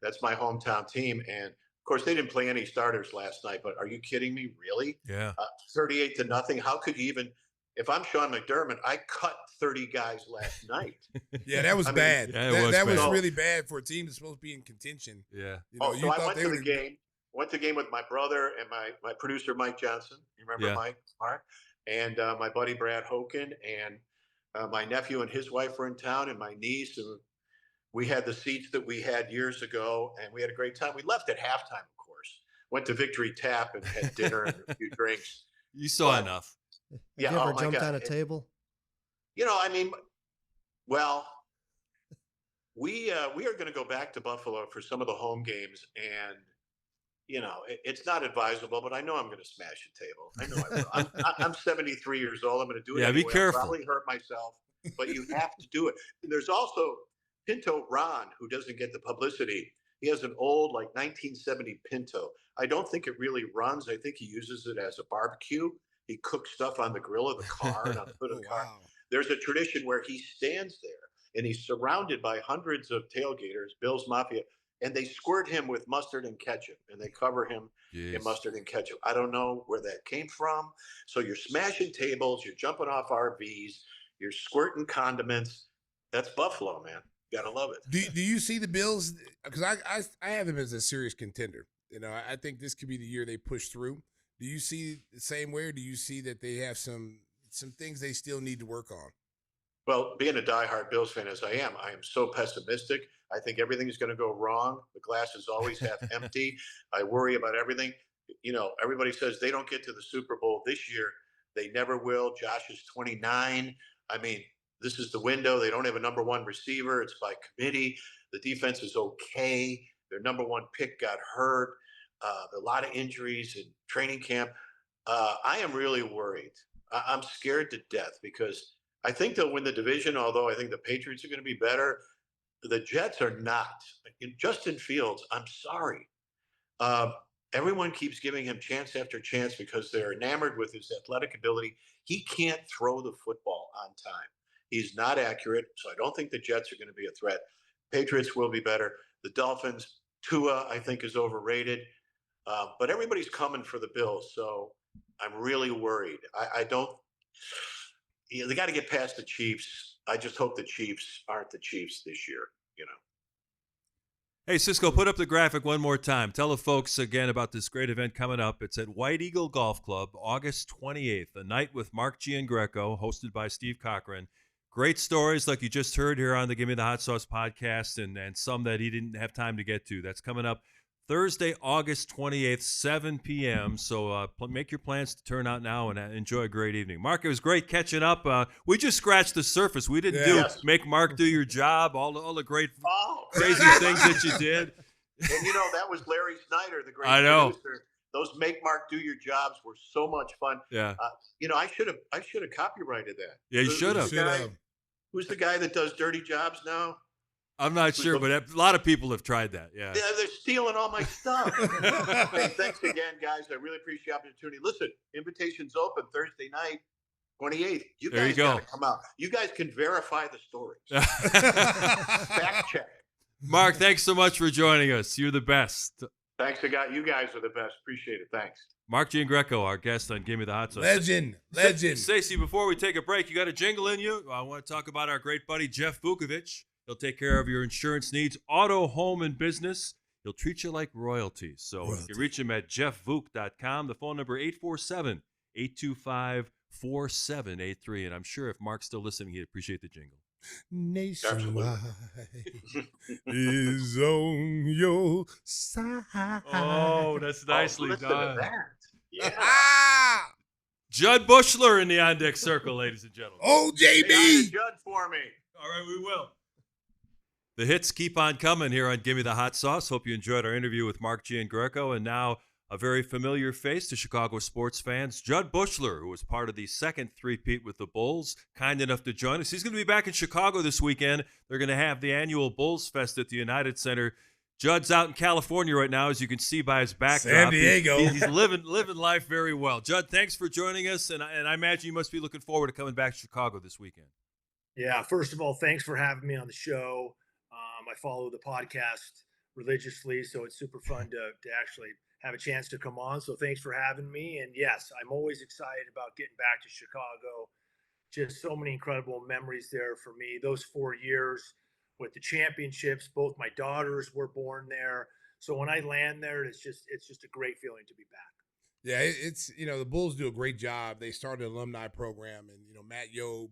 that's my hometown team. And of course, they didn't play any starters last night. But are you kidding me? Really? Yeah. 38-0. How could you even? If I'm Sean McDermott, I cut 30 guys last night. Yeah, that was bad. That was really bad for a team that's supposed to be in contention. Yeah. So I went to the game. Went to the game with my brother and my producer, Mike Johnson. You remember Mike, Mark? And my buddy, Brad Hoken. And my nephew and his wife were in town, and my niece. And we had the seats that we had years ago, and we had a great time. We left at halftime, of course. Went to Victory Tap and had dinner and a few drinks. You saw enough. Have you ever jumped on a table? I mean, well, we are going to go back to Buffalo for some of the home games, and it's not advisable, but I know I'm going to smash a table. I know I will. I'm 73 years old. I'm going to do it. Yeah, anyway. be careful. I'll probably hurt myself, but you have to do it. And there's also Pinto Ron, who doesn't get the publicity. He has an old, 1970 Pinto. I don't think it really runs. I think he uses it as a barbecue. He cooks stuff on the grill of the car and on the hood of the car. Wow. There's a tradition where he stands there and he's surrounded by hundreds of tailgaters, Bills Mafia, and they squirt him with mustard and ketchup, and they cover him in mustard and ketchup. I don't know where that came from. So you're smashing tables, you're jumping off RVs, you're squirting condiments. That's Buffalo, man. You gotta love it. Do you see the Bills? Because I have them as a serious contender. I think this could be the year they push through. Do you see the same way, or do you see that they have some things they still need to work on? Well, being a diehard Bills fan as I am so pessimistic. I think everything is going to go wrong. The glass is always half empty. I worry about everything. Everybody says they don't get to the Super Bowl this year. They never will. Josh is 29. I mean, this is the window. They don't have a number one receiver. It's by committee. The defense is okay. Their number one pick got hurt. A lot of injuries in training camp. I am really worried. I'm scared to death because I think they'll win the division, although I think the Patriots are going to be better. The Jets are not. Justin Fields, I'm sorry. Everyone keeps giving him chance after chance because they're enamored with his athletic ability. He can't throw the football on time. He's not accurate, so I don't think the Jets are going to be a threat. Patriots will be better. The Dolphins, Tua, I think, is overrated. But everybody's coming for the Bills, so I'm really worried. I don't – they got to get past the Chiefs. I just hope the Chiefs aren't the Chiefs this year, Hey, Cisco, put up the graphic one more time. Tell the folks again about this great event coming up. It's at White Eagle Golf Club, August 28th, a night with Mark Giangreco, hosted by Steve Cochran. Great stories like you just heard here on the Gimme the Hot Sauce podcast and some that he didn't have time to get to. That's coming up Thursday, August 28th, 7 p.m. So make your plans to turn out now and enjoy a great evening. Mark, it was great catching up. We just scratched the surface. We didn't make Mark do your job, all the great crazy things that you did. And, that was Larry Snyder, the great producer. Those make Mark do your jobs were so much fun. Yeah. I should have copyrighted that. Yeah, you should have. Who's the guy that does dirty jobs now? I'm not sure, but a lot of people have tried that. Yeah, they're stealing all my stuff. Hey, thanks again, guys. I really appreciate the opportunity. Listen, invitation's open Thursday night, 28th. You guys got to come out. You guys can verify the stories. Fact check. Mark, thanks so much for joining us. You're the best. Thanks, you guys are the best. Appreciate it. Thanks. Mark Giangreco, our guest on Gimme the Hot Sauce. Legend. Stacey, before we take a break, you got a jingle in you? I want to talk about our great buddy, Jeff Vukovich. He'll take care of your insurance needs, auto, home, and business. He'll treat you like royalty. So you can reach him at jeffvuk.com. The phone number 847-825-4783. And I'm sure if Mark's still listening, he'd appreciate the jingle. Nationwide is on your side. Oh, that's nicely listen done. to that. Yeah. Jud Buechler in the on deck circle, ladies and gentlemen. Oh, Say hi to JB. Jud for me. All right, we will. The hits keep on coming here on Gimme the Hot Sauce. Hope you enjoyed our interview with Mark Giangreco, and now a very familiar face to Chicago sports fans, Jud Buechler, who was part of the second three-peat with the Bulls, kind enough to join us. He's going to be back in Chicago this weekend. They're going to have the annual Bulls Fest at the United Center. Jud's out in California right now, as you can see by his backdrop. San Diego. He's living life very well. Jud, thanks for joining us, and I imagine you must be looking forward to coming back to Chicago this weekend. Yeah, first of all, thanks for having me on the show. I follow the podcast religiously, so it's super fun to actually have a chance to come on. So thanks for having me. And yes, I'm always excited about getting back to Chicago. Just so many incredible memories there for me. Those 4 years with the championships, both my daughters were born there. So when I land there, it's just a great feeling to be back. Yeah, it's the Bulls do a great job. They started an alumni program, and Matt Job,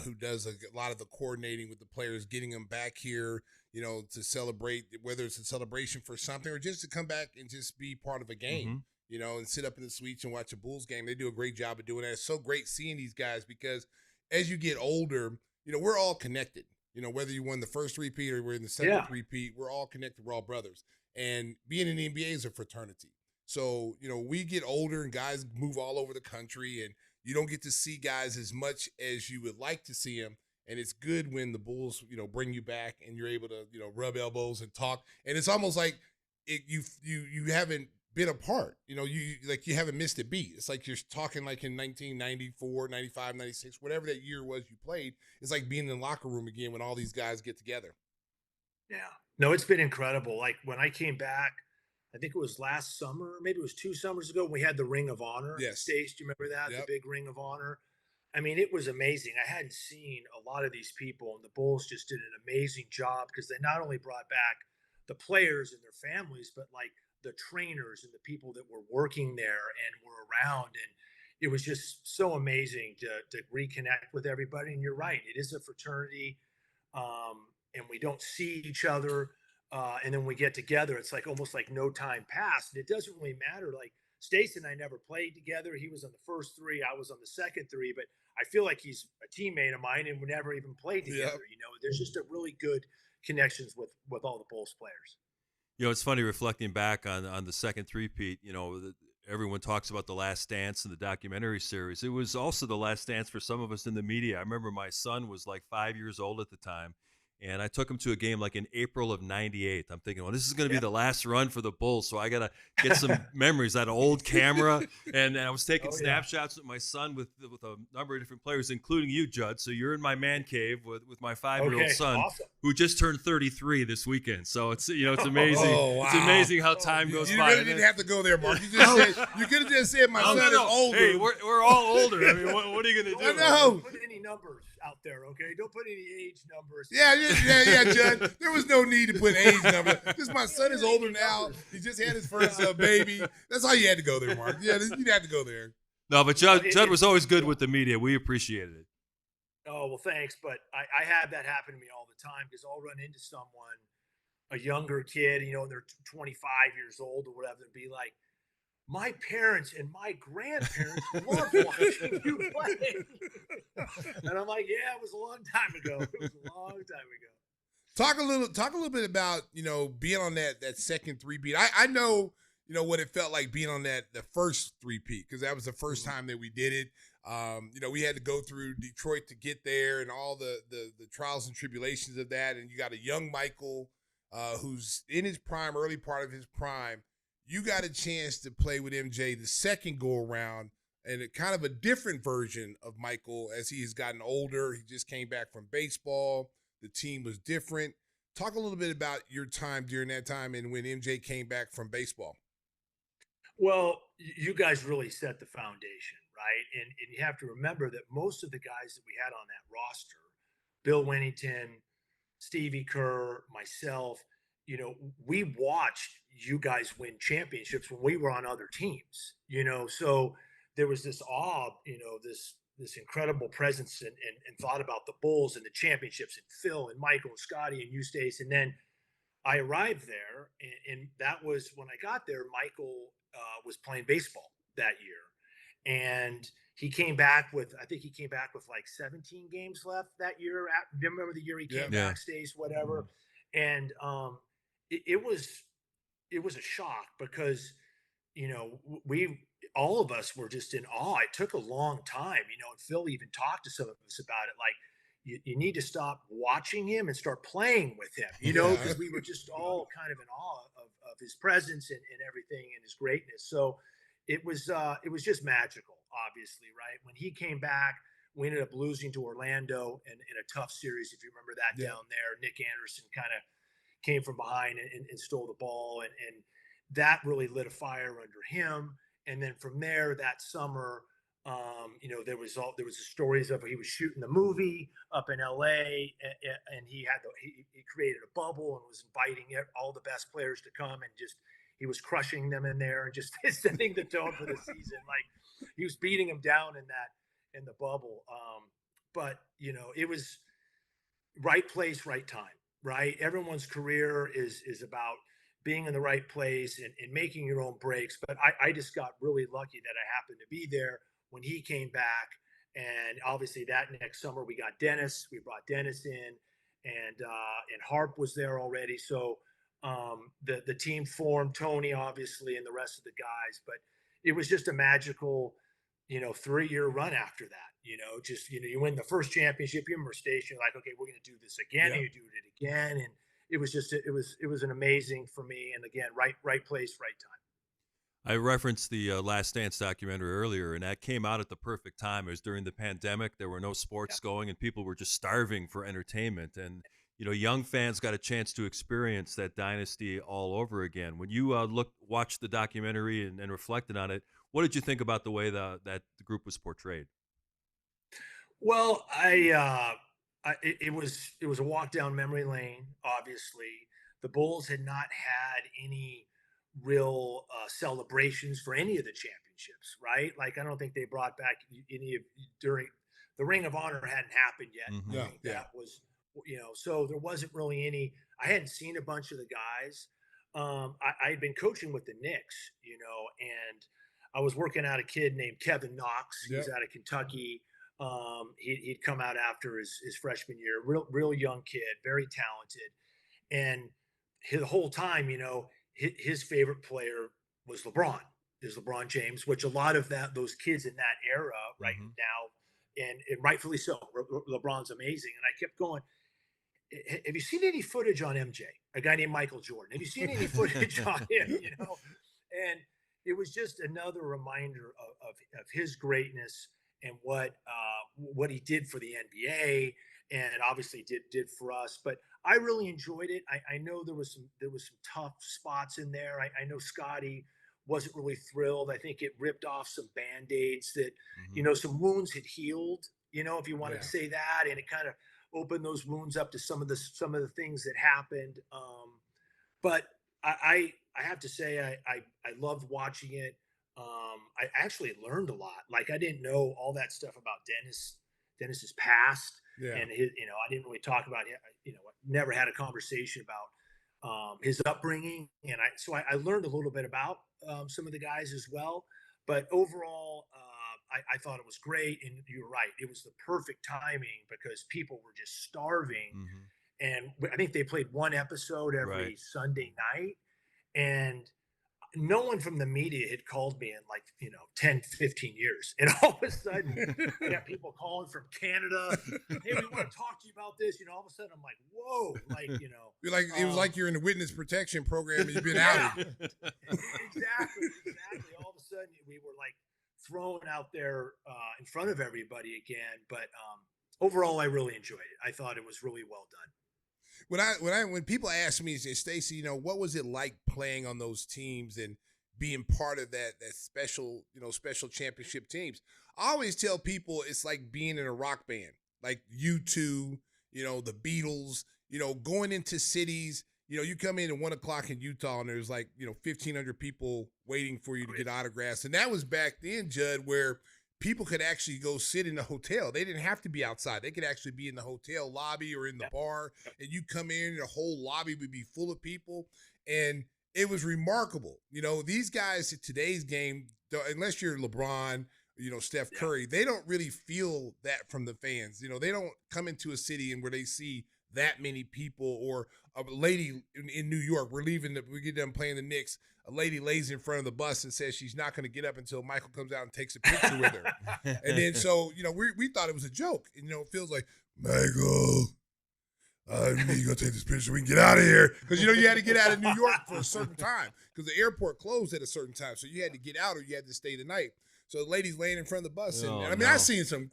who does a lot of the coordinating with the players, getting them back here, to celebrate, whether it's a celebration for something or just to come back and just be part of a game, and sit up in the suites and watch a Bulls game. They do a great job of doing that. It's so great seeing these guys because as you get older, we're all connected. Whether you won the first three-peat or we're in the second three-peat, we're all connected. We're all brothers. And being in the NBA is a fraternity. So, we get older and guys move all over the country, and you don't get to see guys as much as you would like to see them. And it's good when the Bulls, bring you back and you're able to, rub elbows and talk. And it's almost like you haven't been apart. You haven't missed a beat. It's like you're talking like in 1994, 95, 96, whatever that year was you played. It's like being in the locker room again when all these guys get together. Yeah. No, it's been incredible. Like when I came back, I think it was last summer, maybe it was 2 summers ago, we had the Ring of Honor. Yes. Stacey, do you remember that? Yep. The big Ring of Honor. I mean, it was amazing. I hadn't seen a lot of these people, and the Bulls just did an amazing job because they not only brought back the players and their families, but like the trainers and the people that were working there and were around. And it was just so amazing to reconnect with everybody. And you're right, it is a fraternity, and we don't see each other. And then we get together, it's like almost like no time passed. And it doesn't really matter. Like Stacey and I never played together. He was on the first 3, I was on the second 3, but I feel like he's a teammate of mine and we never even played together. Yep. There's just a really good connections with all the Bulls players. It's funny reflecting back on the second three-peat, everyone talks about The Last Dance and the documentary series. It was also the last dance for some of us in the media. I remember my son was like 5 years old at the time, and I took him to a game like in April of '98. I'm thinking, well, this is going to be the last run for the Bulls, so I got to get some memories. I had an old camera, and I was taking snapshots with my son with a number of different players, including you, Jud. So you're in my man cave with my 5-year-old son, awesome. who just turned 33 this weekend. So it's it's amazing. Oh, wow. It's amazing how time goes by. You really didn't have to go there, Mark. You could have just said my son is older. Hey, we're all older. I mean, what are you going to do? I know. Don't put any numbers out there, okay? Don't put any age numbers. Yeah, Jud. There was no need to put age number. Because my son is older now. He just had his first baby. That's all you had to go there, Mark. Yeah, you'd have to go there. No, but Jud was always good with the media. We appreciated it. Oh, well, thanks. But I have that happen to me all the time because I'll run into someone, a younger kid, and they're 25 years old or whatever, and be like, my parents and my grandparents love watching you play. And I'm like, yeah, it was a long time ago. Talk a little bit about, being on that second three-peat. I know, what it felt like being on the first three-peat, because that was the first time that we did it. We had to go through Detroit to get there and all the trials and tribulations of that. And you got a young Michael who's in his prime, early part of his prime. You got a chance to play with MJ the second go-around, and a kind of a different version of Michael as he has gotten older. He just came back from baseball. The team was different. Talk a little bit about your time during that time and when MJ came back from baseball. Well, you guys really set the foundation, right? And you have to remember that most of the guys that we had on that roster, Bill Winnington, Stevie Kerr, myself, we watched you guys win championships when we were on other teams, so there was this awe, this this incredible presence and thought about the Bulls and the championships and Phil and Michael and Scotty and you, Stace. And then I arrived there, and that was when I got there. Michael was playing baseball that year, and he came back with, I think he came back with like 17 games left that year. Remember the year he came back, Stace, whatever. And it was a shock because, you know, all of us were just in awe. It took a long time, you know, and Phil even talked to some of us about it. Like, you need to stop watching him and start playing with him, you know, because we were just all kind of in awe of his presence and everything and his greatness. So it was just magical, obviously, right? When he came back, we ended up losing to Orlando in a tough series. If you remember that down there, Nick Anderson kind of came from behind and stole the ball. And that really lit a fire under him. And then from there, that summer, you know, there was the stories of he was shooting the movie up in LA, and he created a bubble and was inviting all the best players to come, and just he was crushing them in there and just setting the tone for the season. Like, he was beating them down in the bubble. But you know, it was right place, right time, right? Everyone's career is about being in the right place and making your own breaks. But I just got really lucky that I happened to be there when he came back. And obviously that next summer we got Dennis. We brought Dennis in, and Harp was there already. So the team formed, Tony obviously, and the rest of the guys. But it was just a magical, you know, 3-year run after that. You know, just, you know, you win the first championship, you remember station, like, okay, we're going to do this again, and you do it again. And it was just, it was an amazing for me. And again, right place, right time. I referenced the Last Dance documentary earlier, and that came out at the perfect time. It was during the pandemic. There were no sports going, and people were just starving for entertainment. And, you know, young fans got a chance to experience that dynasty all over again. When you watched the documentary and reflected on it, what did you think about the way that the group was portrayed? Well, it was a walk down memory lane. Obviously, the Bulls had not had any real celebrations for any of the championships, right? Like, I don't think they brought back any of during the Ring of Honor hadn't happened yet. That was, you know, so there wasn't really any. I hadn't seen a bunch of the guys. I had been coaching with the Knicks, you know, and I was working out a kid named Kevin Knox. He's out of Kentucky. He'd come out after his freshman year, real young kid, very talented. And the whole time, you know, his favorite player was LeBron James, which a lot of those kids in that era right now, and rightfully so. LeBron's amazing. And I kept going, have you seen any footage on MJ, a guy named Michael Jordan? Have you seen any footage on him, you know? And it was just another reminder of his greatness and what he did for the NBA, and obviously did for us. But I really enjoyed it. I know there was some tough spots in there. I know Scotty wasn't really thrilled. I think it ripped off some Band-Aids that, you know, some wounds had healed, you know, if you wanted to say that, and it kind of opened those wounds up to some of the things that happened. But I have to say I loved watching it. I actually learned a lot. Like, I didn't know all that stuff about Dennis's past, and his, you know, I didn't really talk about him. You know, I never had a conversation about his upbringing, and so I learned a little bit about some of the guys as well. But overall, I thought it was great, and you're right, it was the perfect timing because people were just starving, and I think they played one episode every Sunday night, and no one from the media had called me in, like, you know, 10, 15 years. And all of a sudden, I got people calling from Canada. Hey, we want to talk to you about this. You know, all of a sudden I'm like, whoa, like, you know. You're like, it was like you're in the witness protection program and you've been outed. Exactly. All of a sudden we were like thrown out there in front of everybody again. But overall, I really enjoyed it. I thought it was really well done. When people ask me, say, Stacey, you know, what was it like playing on those teams and being part of that special, you know, special championship teams? I always tell people it's like being in a rock band, like U2, you know, the Beatles, you know, going into cities. You know, you come in at 1 o'clock in Utah and there's like, you know, 1,500 people waiting for you to get autographs. And that was back then, Jud, where people could actually go sit in the hotel. They didn't have to be outside. They could actually be in the hotel lobby or in the bar, and you come in, the whole lobby would be full of people, and it was remarkable. These guys in today's game, unless you're LeBron, Steph Curry, they don't really feel that from the fans. They don't come into a city and where they see that many people, or a lady in New York, we get done playing the Knicks, a lady lays in front of the bus and says she's not going to get up until Michael comes out and takes a picture with her. And then, so, we thought it was a joke. And, it feels like, Michael, I need to go take this picture. We can get out of here. Because, you had to get out of New York for a certain time because the airport closed at a certain time. So you had to get out or you had to stay the night. So the lady's laying in front of the bus. I've seen some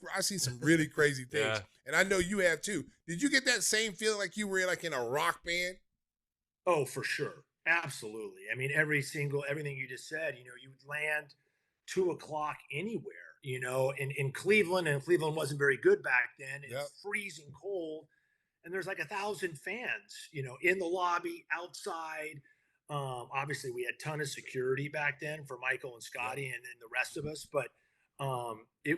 really crazy things. Yeah. And I know you have too. Did you get that same feeling like you were in a rock band? Oh, for sure. Absolutely. I mean, everything you just said, you would land 2:00 anywhere, in Cleveland, and Cleveland wasn't very good back then. It's freezing cold. And there's like 1,000 fans, in the lobby, outside. Obviously we had a ton of security back then for Michael and Scotty and then the rest of us, but it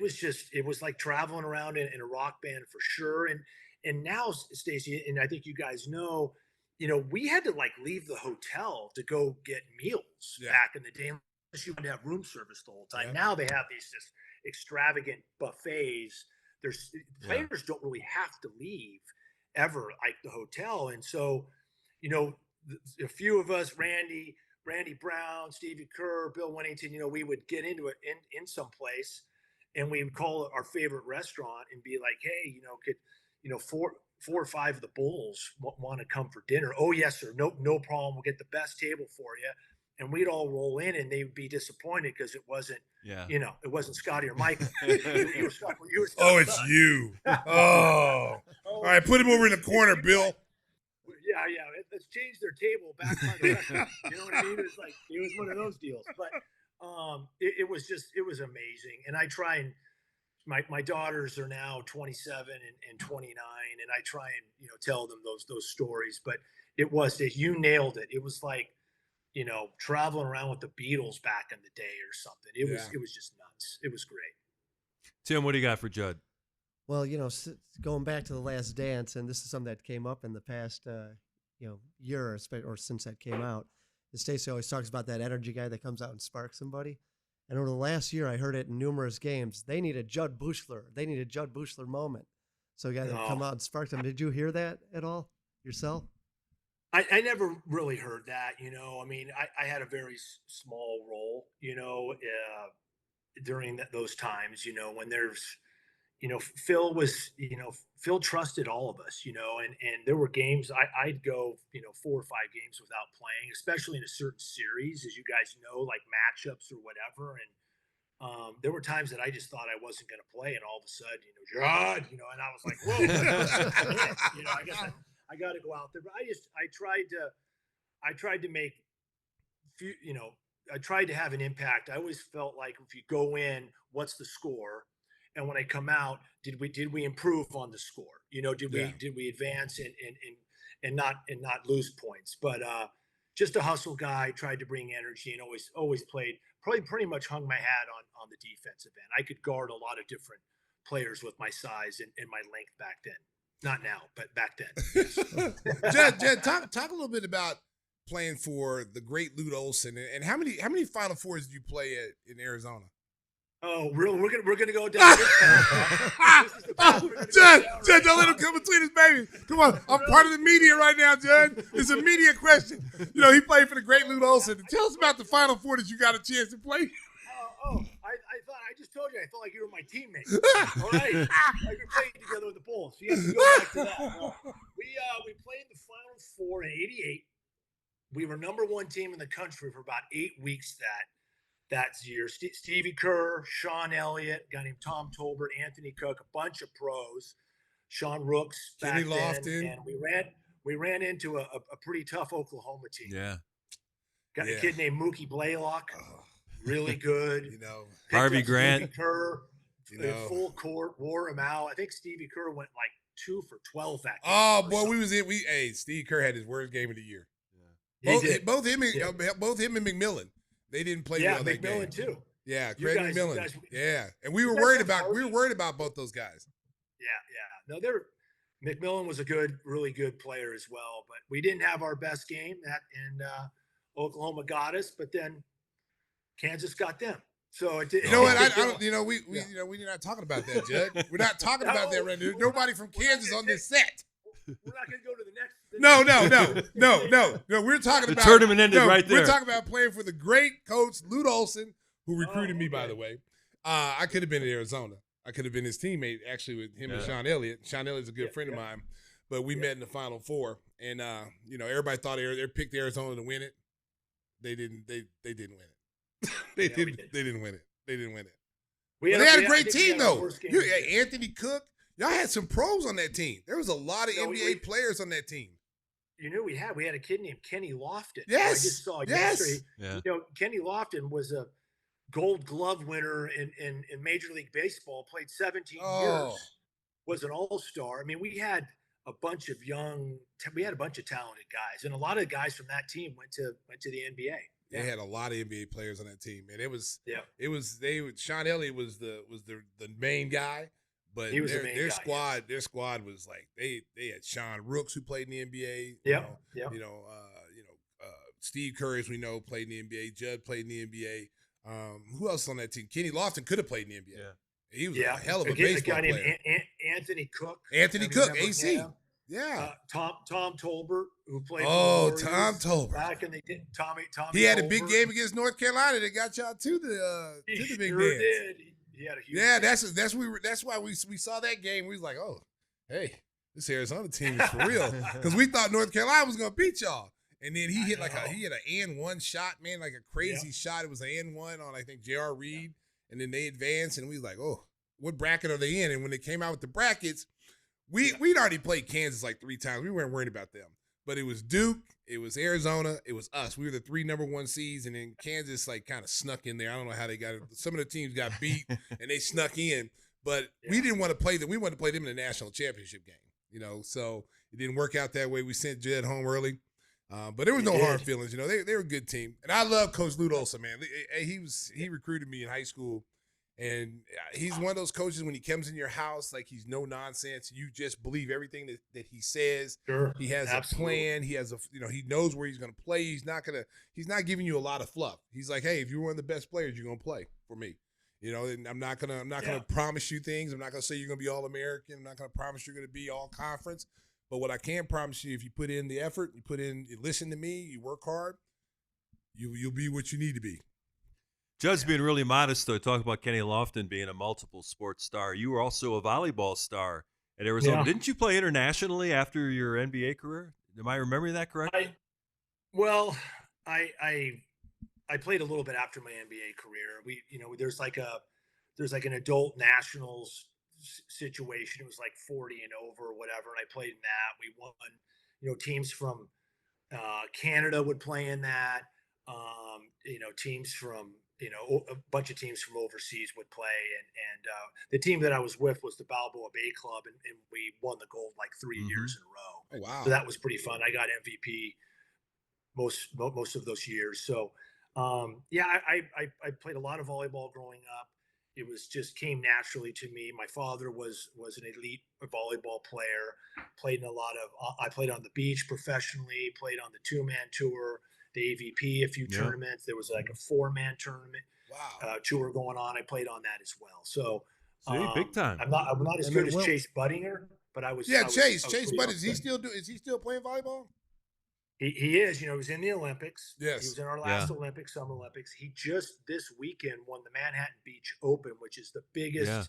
was like traveling around in a rock band for sure. And now, Stacey, and I think you guys know, we had to like leave the hotel to go get meals back in the day, unless you would have room service the whole time. Yeah. Now they have these just extravagant buffets. Players don't really have to leave ever, like the hotel. And so, a few of us, Randy Brown, Stevie Kerr, Bill Winnington, we would get into it in some place, and we would call it our favorite restaurant and be like, hey, could, 4 or 5 of the Bulls want to come for dinner? Oh, yes, sir. No problem. We'll get the best table for you. And we'd all roll in, and they would be disappointed because it wasn't, it wasn't Scotty or Michael. you were stuck. Oh, it's you. Oh. All right, put him over in the corner, Bill. Yeah. Let's change their table back by the restaurant. You know what I mean? It was one of those deals. But it was amazing. And I try and my daughters are now 27 and 29, and I try and tell them those stories. But you nailed it. It was like traveling around with the Beatles back in the day or something. It was just nuts. It was great. Tim, what do you got for Jud? Well, going back to The Last Dance, and this is something that came up in the past, year or since that came out. Stacey always talks about that energy guy that comes out and sparks somebody. And over the last year, I heard it in numerous games. They need a Jud Buechler. They need a Jud Buechler moment. So a guy that come out and spark them. Did you hear that at all yourself? I never really heard that. I mean, I had a very small role, during those times. When there's Phil trusted all of us, and there were games I'd go, 4 or 5 games without playing, especially in a certain series, as you guys know, like matchups or whatever. And there were times that I just thought I wasn't going to play, and all of a sudden, Jud, and I was like, whoa, I guess I got to go out there. But I tried to make, I tried to have an impact. I always felt like if you go in, what's the score? And when I come out, did we improve on the score? Did we advance and not lose points? But just a hustle guy, tried to bring energy, and always played. Probably pretty much hung my hat on the defensive end. I could guard a lot of different players with my size and my length back then. Not now, but back then. Yes. Jud, talk a little bit about playing for the great Lute Olson, and how many Final Fours did you play in Arizona? Oh, really? We're gonna go down this path. Jud, don't let him come between his babies. Come on, I'm part of the media right now, Jud. It's a media question. He played for the great Lute Olson. Tell us about the Final Four that you got a chance to play. I just told you I felt like you were my teammate. All right, like we played together with the Bulls. So you have to go back to that. Well, we played the Final Four in '88. We were number 1 team in the country for about 8 weeks that year. Stevie Kerr, Sean Elliott, a guy named Tom Tolbert, Anthony Cook, a bunch of pros, Sean Rooks back Kenny Lofton. And we ran into a pretty tough Oklahoma team. Yeah. Got a kid named Mookie Blaylock, really good. Harvey Grant. Stevie Kerr, full court, wore him out. I think Stevie Kerr went like 2 for 12 that game. Oh boy, Steve Kerr had his worst game of the year. Yeah. Both him and McMillan. They didn't play well that game. McMillan too. Yeah, You Craig guys- McMillan. you guys- Yeah, and we were guys worried have about Harvey? both those guys. Yeah. No, McMillan was a really good player as well, but we didn't have our best game. And Oklahoma got us, but then Kansas got them. So it did. You know what? I it- don't. We're not talking about that, Judd. We're not talking about that right now. There's nobody from Kansas on this set. We're not going to go to the next. No. We're talking The about tournament ended right there. We're talking about playing for the great coach Lute Olson, who recruited me, by the way. I could have been in Arizona. I could have been his teammate, actually, with him and Sean Elliott. Sean Elliott's a good friend of mine, but we met in the Final Four, and everybody thought they picked Arizona to win it. They didn't. They didn't win it. They didn't win it. They had a great team though. Anthony Cook. Y'all had some pros on that team. There was a lot of NBA players on that team. You knew we had a kid named Kenny Lofton. Yes. I just saw yesterday. Yeah. Kenny Lofton was a Gold Glove winner in Major League Baseball. Played 17 years. Was an All-Star. I mean, we had a bunch of talented guys, and a lot of guys from that team went to the NBA. They had a lot of NBA players on that team, and Sean Elliott was the main guy, but their squad was like they had Sean Rooks, who played in the NBA. Steve Curry, as we know, played in the NBA. Judd played in the NBA. Who else on that team? Kenny Lofton could have played in the NBA. Yeah. He was a hell of a baseball player. A guy named Anthony Cook. Anthony Cook, AC. Him. Yeah. Tom Tolbert, who played. Tom Tolbert. Back in the Tommy. He had a big game against North Carolina that got y'all to the big sure dance. Did. He had a huge. Yeah, that's why we saw that game. We was like, oh, hey, this Arizona team is for real, because we thought North Carolina was gonna beat y'all. And then he hit he had an and-one shot, man, like a crazy shot. It was an and-one on, I think, J.R. Reed. And then they advanced, and we was like, oh, what bracket are they in? And when they came out with the brackets, we'd already played Kansas like 3 times. We weren't worried about them. But it was Duke, it was Arizona, it was us. We were the 3 number 1 seeds, and then Kansas like kind of snuck in there. I don't know how they got it. Some of the teams got beat, and they snuck in. But we didn't want to play them. We wanted to play them in the national championship game, So it didn't work out that way. We sent Jed home early. But there was no hard feelings, They were a good team, and I love Coach Lute Olson, man. He recruited me in high school, and he's one of those coaches when he comes in your house, like he's no nonsense. You just believe everything that he says. Sure, he has a plan. He has he knows where he's going to play. He's not giving you a lot of fluff. He's like, hey, if you're one of the best players, you're going to play for me. And I'm not gonna promise you things. I'm not gonna say you're gonna be all American. I'm not gonna promise you're gonna be all conference. But what I can promise you, if you put in the effort, you listen to me, you work hard, you'll be what you need to be. Jud's being really modest, though. Talk about Kenny Lofton being a multiple sports star. You were also a volleyball star at Arizona. Yeah. Didn't you play internationally after your NBA career? Am I remembering that correctly? I played a little bit after my NBA career. There's like an adult nationals situation. It was like 40 and over or whatever, and I played in that. We won. Teams from Canada would play in that. Teams from a bunch of teams from overseas would play, and the team that I was with was the Balboa Bay Club, and we won the gold like 3 years in a row. Oh, wow! So that was pretty fun. I got MVP most of those years. So I played a lot of volleyball growing up. It came naturally to me. My father was an elite volleyball player. I played on the beach professionally. Played on the 2-man tour, the AVP, a few tournaments. There was like a 4-man tournament tour going on. I played on that as well. So big time. I'm not as good as Chase Budinger, but I was. Yeah, Chase Budinger. Is he still playing volleyball? He is. He was in the Olympics. Yes. He was in our last Olympics, Summer Olympics. He just this weekend won the Manhattan Beach Open, which is the biggest. Yeah.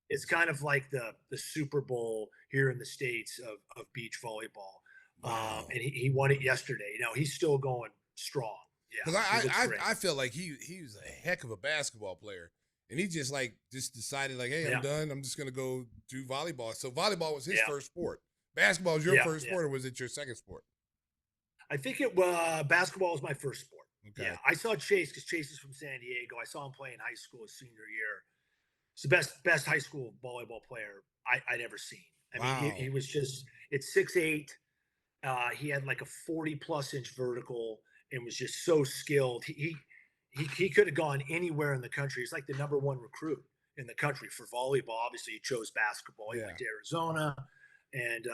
It's kind of like the Super Bowl here in the States of beach volleyball. Wow. And he won it yesterday. He's still going strong. Yeah. Because I feel like he was a heck of a basketball player. And he just decided like, hey, I'm done. I'm just going to go do volleyball. So volleyball was his first sport. Basketball was your first sport, or was it your second sport? I think basketball was my first sport. Okay. Yeah, I saw Chase because Chase is from San Diego. I saw him play in high school his senior year. It's the best high school volleyball player I'd ever seen. I mean, he was it's 6'8". He had like a 40+ inch vertical and was just so skilled. He he could have gone anywhere in the country. He's like the number one recruit in the country for volleyball. Obviously, he chose basketball. He went to Arizona and,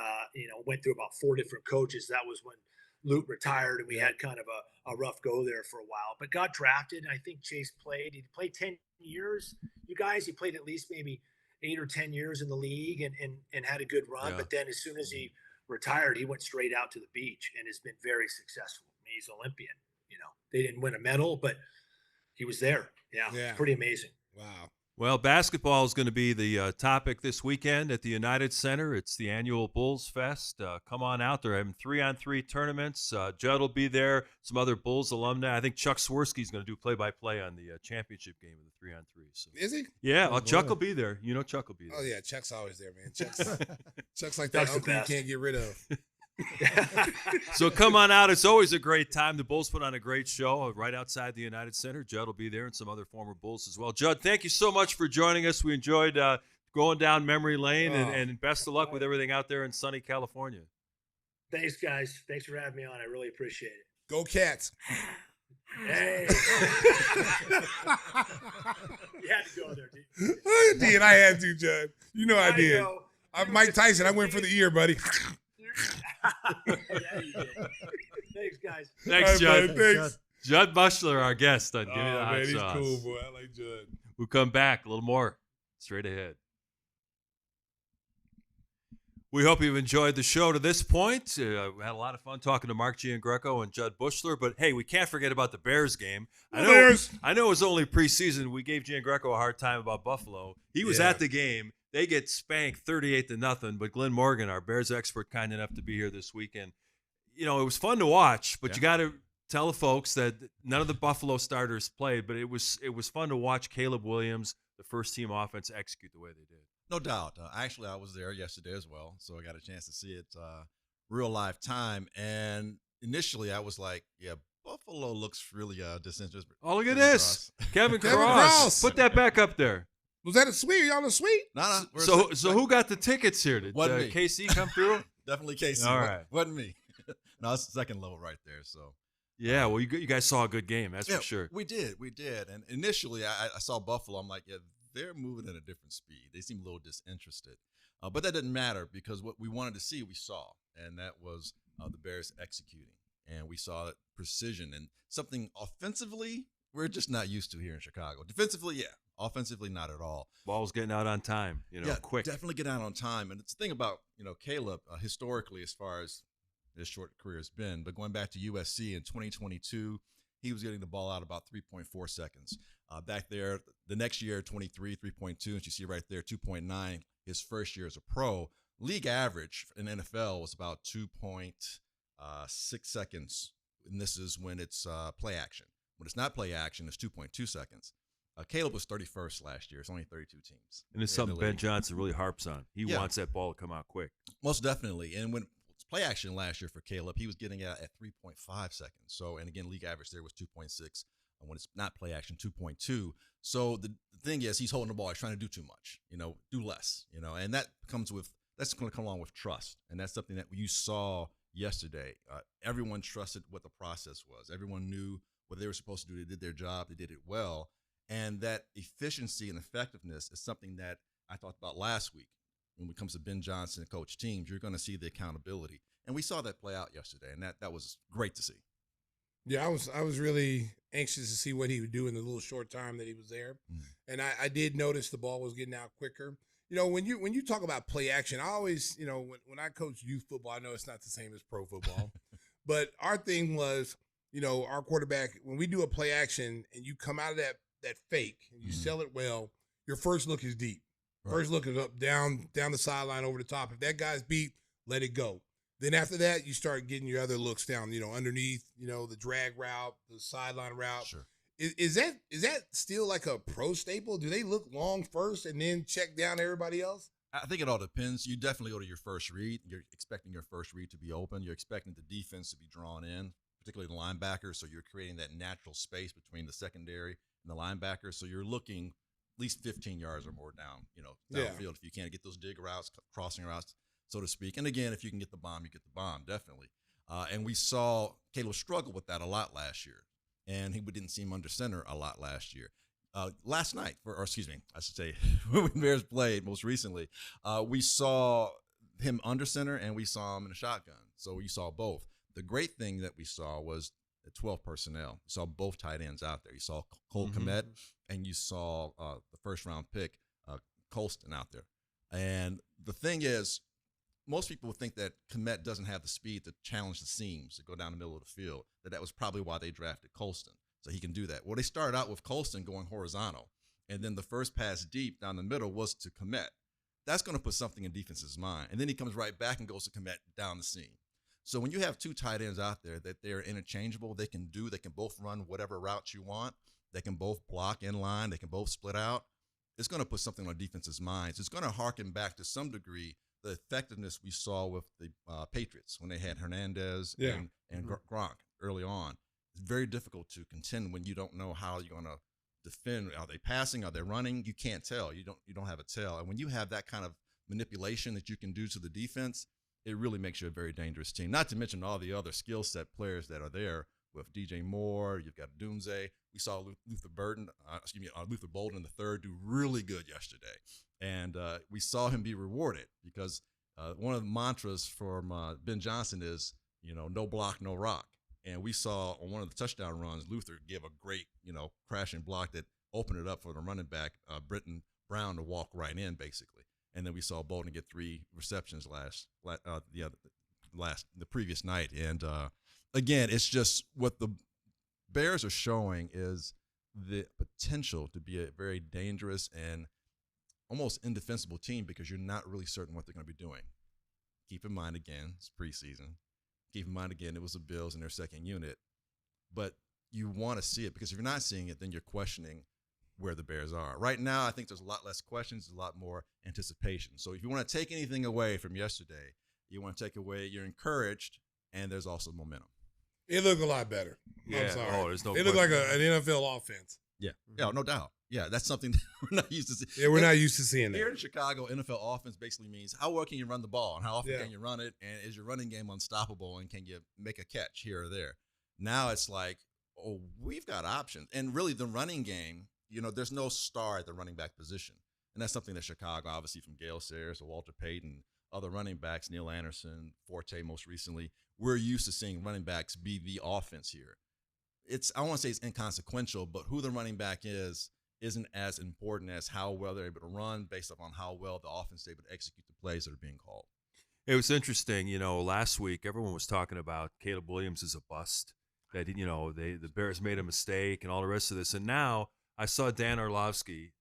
went through about 4 different coaches. That was when Lute retired, and we had kind of a rough go there for a while. But got drafted, and I think Chase played. He played 10 years, you guys. He played at least maybe 8 or 10 years in the league and had a good run. Yeah. But then as soon as he retired, he went straight out to the beach and has been very successful. I mean, he's an Olympian. They didn't win a medal, but he was there. Yeah. It's pretty amazing. Wow. Well, basketball is going to be the topic this weekend at the United Center. It's the annual Bulls Fest. Come on out. They're having 3-on-3 tournaments. Jud will be there. Some other Bulls alumni. I think Chuck Swirsky's going to do play-by-play on the championship game of the 3-on-3. So. Is he? Yeah. Well, Chuck will be there. Chuck will be there. Oh, yeah. Chuck's always there, man. Chuck's like that uncle you can't get rid of. So come on out. It's always a great time. The Bulls put on a great show right outside the United Center. Jud will be there and some other former Bulls as well. Jud, thank you so much for joining us. We enjoyed going down memory lane, and best of luck with everything out there in sunny California. Thanks, guys. Thanks for having me on. I really appreciate it. Go Cats. Hey. You had to go there, dude. I did. I had to, Jud. I did. Know. I'm Mike Tyson. I went for the ear, buddy. Yeah, you did. Thanks, guys. Thanks, Jud. Man, thanks. Jud Buechler, our guest on Gimme the Hot man, he's Sauce. cool, boy. I like Jud. We'll come back a little more straight ahead. We hope you've enjoyed the show to this point. We had a lot of fun talking to Mark Giangreco and Jud Buechler, but hey, we can't forget about the Bears game. I know it was only preseason. We gave Giangreco a hard time about Buffalo. He was at the game. They get spanked 38-0, but Glenn Morgan, our Bears expert, kind enough to be here this weekend. It was fun to watch, but you got to tell the folks that none of the Buffalo starters played, but it was fun to watch Caleb Williams, the first-team offense, execute the way they did. No doubt. Actually, I was there yesterday as well, so I got a chance to see it real live time. And initially, I was like, yeah, Buffalo looks really disinterested. Oh, look at this. Kevin Cross. Put that back up there. Was that a suite? Y'all a suite? No. So who got the tickets here? Did KC come through? Definitely KC. All right. Wasn't me. No, it's the second level right there. So. Yeah, well, you guys saw a good game, that's for sure. We did. And initially, I saw Buffalo. I'm like, yeah, they're moving at a different speed. They seem a little disinterested. But that didn't matter because what we wanted to see, we saw. And that was the Bears executing. And we saw precision and something offensively we're just not used to here in Chicago. Defensively, yeah. Offensively, not at all. Ball's getting out on time, quick. Definitely get out on time. And it's the thing about, Caleb, historically, as far as his short career has been, but going back to USC in 2022, he was getting the ball out about 3.4 seconds. Back there, the next year, 23, 3.2, and you see right there, 2.9, his first year as a pro. League average in NFL was about 2.6 seconds, and this is when it's play action. When it's not play action, it's 2.2 seconds. Caleb was 31st last year. It's only 32 teams. And it's something Ben Johnson really harps on. He wants that ball to come out quick. Most definitely. And when it's play action last year for Caleb, he was getting it at 3.5 seconds. So, and again, league average there was 2.6. And when it's not play action, 2.2. So the thing is, he's holding the ball. He's trying to do too much, do less, and that's going to come along with trust. And that's something that you saw yesterday. Everyone trusted what the process was. Everyone knew what they were supposed to do. They did their job. They did it well. And that efficiency and effectiveness is something that I talked about last week. When it comes to Ben Johnson and coach teams, you're going to see the accountability. And we saw that play out yesterday, and that was great to see. Yeah, I was really anxious to see what he would do in the little short time that he was there. And I did notice the ball was getting out quicker. When you talk about play action, I always, when I coach youth football, I know it's not the same as pro football. But our thing was, our quarterback, when we do a play action and you come out of that fake and you sell it well, your first look is deep. Right. First look is up, down the sideline, over the top. If that guy's beat, let it go. Then after that, you start getting your other looks down, underneath, the drag route, the sideline route. Sure. Is that still like a pro staple? Do they look long first and then check down everybody else? I think it all depends. You definitely go to your first read. You're expecting your first read to be open. You're expecting the defense to be drawn in, particularly the linebackers. So you're creating that natural space between the secondary and the linebackers. So you're looking at least 15 yards or more downfield if you can't get those dig routes, crossing routes, so to speak. And again, if you can get the bomb, you get the bomb, definitely. And we saw Caleb struggle with that a lot last year. and we didn't see him under center a lot last year. Last night, I should say, when Bears played most recently, we saw him under center and we saw him in a shotgun. So you saw both. The great thing that we saw was the 12 personnel. You saw both tight ends out there. You saw Cole Kmet and you saw the first-round pick, Colston, out there. And the thing is, most people would think that Kmet doesn't have the speed to challenge the seams, to go down the middle of the field, that was probably why they drafted Colston. So he can do that. Well, they started out with Colston going horizontal, and then the first pass deep down the middle was to Kmet. That's going to put something in defense's mind. And then he comes right back and goes to Kmet down the seam. So when you have two tight ends out there that they're interchangeable, they can both run whatever route you want. They can both block in line. They can both split out. It's going to put something on defense's minds. It's going to harken back to some degree the effectiveness we saw with the Patriots when they had Hernandez and Gronk early on. It's very difficult to contend when you don't know how you're going to defend. Are they passing? Are they running? You can't tell. You don't have a tell. And when you have that kind of manipulation that you can do to the defense, it really makes you a very dangerous team. Not to mention all the other skill set players that are there with DJ Moore. You've got Doomsday. We saw Luther Bolden in the third do really good yesterday. And we saw him be rewarded because one of the mantras from Ben Johnson is, no block, no rock. And we saw on one of the touchdown runs, Luther give a great, crashing block that opened it up for the running back, Britton Brown, to walk right in, basically. And then we saw Bolden get 3 receptions the previous night. And again, it's just what the Bears are showing is the potential to be a very dangerous and almost indefensible team because you're not really certain what they're going to be doing. Keep in mind, again, it's preseason. Keep in mind, again, it was the Bills in their second unit. But you want to see it because if you're not seeing it, then you're questioning where the Bears are. Right now, I think there's a lot less questions, a lot more anticipation. So if you want to take anything away from yesterday, you want to take away you're encouraged, and there's also momentum. It looked a lot better. Yeah. I'm sorry. Oh, there's no it looked like an NFL offense. Yeah. Yeah, no doubt. Yeah, that's something that we're not used to seeing. Yeah, we're not used to seeing that. Here in Chicago, NFL offense basically means how well can you run the ball and how often can you run it, and is your running game unstoppable, and can you make a catch here or there? Now it's like, oh, we've got options. And really the running game, there's no star at the running back position. And that's something that Chicago, obviously from Gale Sayers or Walter Payton, other running backs, Neil Anderson, Forte most recently, we're used to seeing running backs be the offense here. I don't want to say it's inconsequential, but who the running back isn't as important as how well they're able to run based upon how well the offense is able to execute the plays that are being called. It was interesting, last week everyone was talking about Caleb Williams as a bust, that, the Bears made a mistake and all the rest of this. And now I saw Dan Orlovsky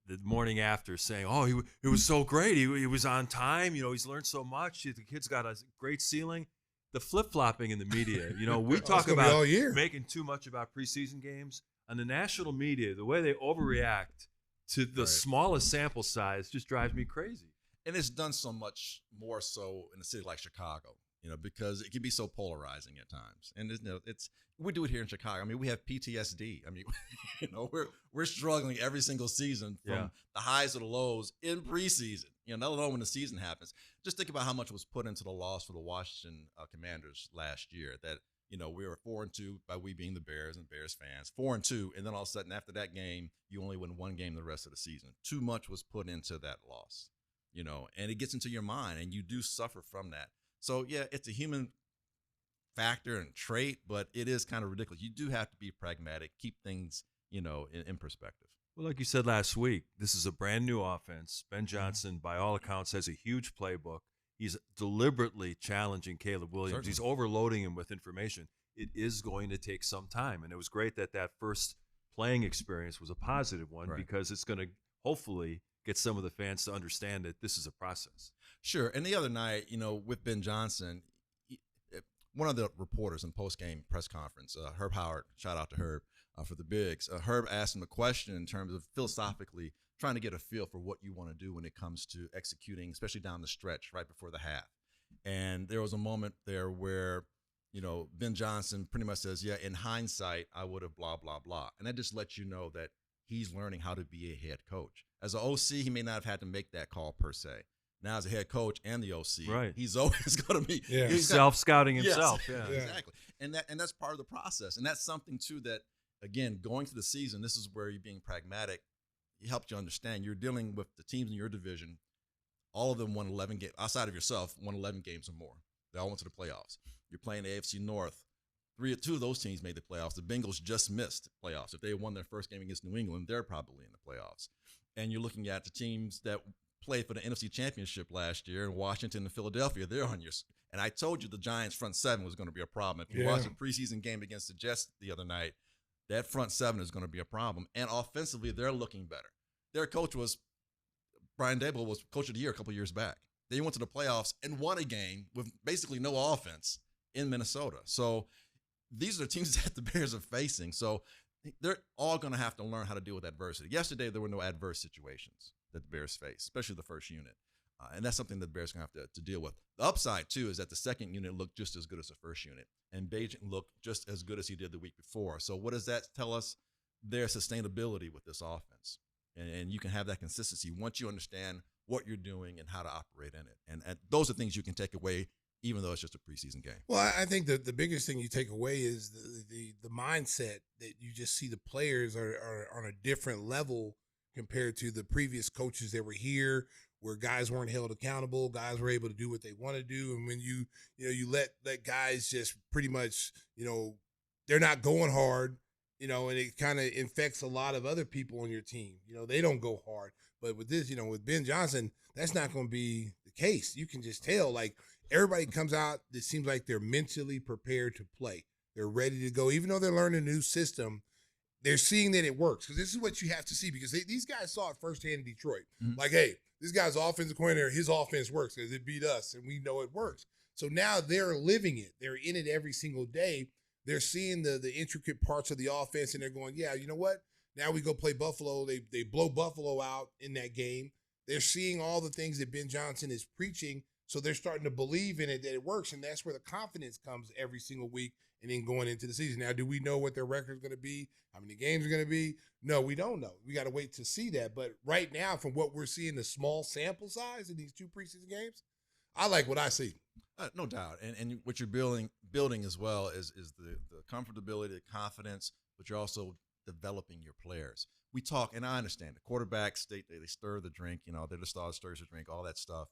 the morning after saying, oh, he was so great. He was on time. He's learned so much. The kid's got a great ceiling. The flip-flopping in the media, we talk about making too much about preseason games. On the national media, the way they overreact to the smallest sample size just drives me crazy. And it's done so much more so in a city like Chicago, because it can be so polarizing at times. And we do it here in Chicago. I mean, we have PTSD. I mean, we're struggling every single season from the highs to the lows in preseason. Let alone when the season happens. Just think about how much was put into the loss for the Washington Commanders last year. That we were 4-2 by we being the Bears and Bears fans, 4-2, and then all of a sudden after that game, you only win one game the rest of the season. Too much was put into that loss, and it gets into your mind, and you do suffer from that. So yeah, it's a human factor and trait, but it is kind of ridiculous. You do have to be pragmatic, keep things, in perspective. Well, like you said last week, this is a brand new offense. Ben Johnson, by all accounts, has a huge playbook. He's deliberately challenging Caleb Williams. Certainly. He's overloading him with information. It is going to take some time, and it was great that first playing experience was a positive one because it's going to hopefully get some of the fans to understand that this is a process. Sure. And the other night, with Ben Johnson, one of the reporters in post-game press conference, Herb Howard, shout out to Herb for the Bigs. Herb asked him a question in terms of philosophically trying to get a feel for what you want to do when it comes to executing, especially down the stretch right before the half. And there was a moment there where, Ben Johnson pretty much says, yeah, in hindsight, I would have blah, blah, blah. And that just lets you know that he's learning how to be a head coach. As an OC, he may not have had to make that call per se. Now, as a head coach and the OC, he's always going to be he's self-scouting himself. Yes, yeah, exactly. and that's part of the process. And that's something too that, again, going to the season, this is where you're being pragmatic. It helps you understand you're dealing with the teams in your division. All of them won 11 games outside of yourself, won 11 games or more. They all went to the playoffs. You're playing the AFC North. 2 of those teams made the playoffs. The Bengals just missed the playoffs. If they won their first game against New England, they're probably in the playoffs. And you're looking at the teams that played for the NFC Championship last year, in Washington and Philadelphia. They're on your. And I told you the Giants' front seven was going to be a problem. If you watched the preseason game against the Jets the other night, that front seven is going to be a problem. And offensively, they're looking better. Their coach was Brian Daboll was coach of the year a couple years back. They went to the playoffs and won a game with basically no offense in Minnesota. So these are the teams that the Bears are facing. So they're all going to have to learn how to deal with adversity. Yesterday, there were no adverse situations that the Bears faced, especially the first unit. And that's something that the Bears are going to have to deal with. The upside, too, is that the second unit looked just as good as the first unit. And Bajan looked just as good as he did the week before. So what does that tell us? Their sustainability with this offense. And you can have that consistency once you understand what you're doing and how to operate in it. And those are things you can take away, even though it's just a preseason game. Well, I think the biggest thing you take away is the mindset that you just see the players are on a different level compared to the previous coaches that were here, where guys weren't held accountable, guys were able to do what they want to do. And when you let guys just pretty much, they're not going hard, and it kind of infects a lot of other people on your team. They don't go hard. But with this, with Ben Johnson, that's not going to be the case. You can just tell, like, everybody comes out, it seems like they're mentally prepared to play. They're ready to go. Even though they're learning a new system, they're seeing that it works. Because this is what you have to see, because these guys saw it firsthand in Detroit. Mm-hmm. Like, hey, this guy's offensive coordinator, his offense works because it beat us, and we know it works. So now they're living it. They're in it every single day. They're seeing the intricate parts of the offense, and they're going, yeah, you know what? Now we go play Buffalo. They blow Buffalo out in that game. They're seeing all the things that Ben Johnson is preaching, so they're starting to believe in it, that it works, and that's where the confidence comes every single week and then going into the season. Now, do we know what their record is going to be, how many games are going to be? No, we don't know. We got to wait to see that. But right now, from what we're seeing, the small sample size in these 2 preseason games, I like what I see. No doubt. And what you're building as well is the comfortability, the confidence, but you're also developing your players. We talk, and I understand the quarterbacks, they stir the drink, they're the star that stirs the drink, all that stuff.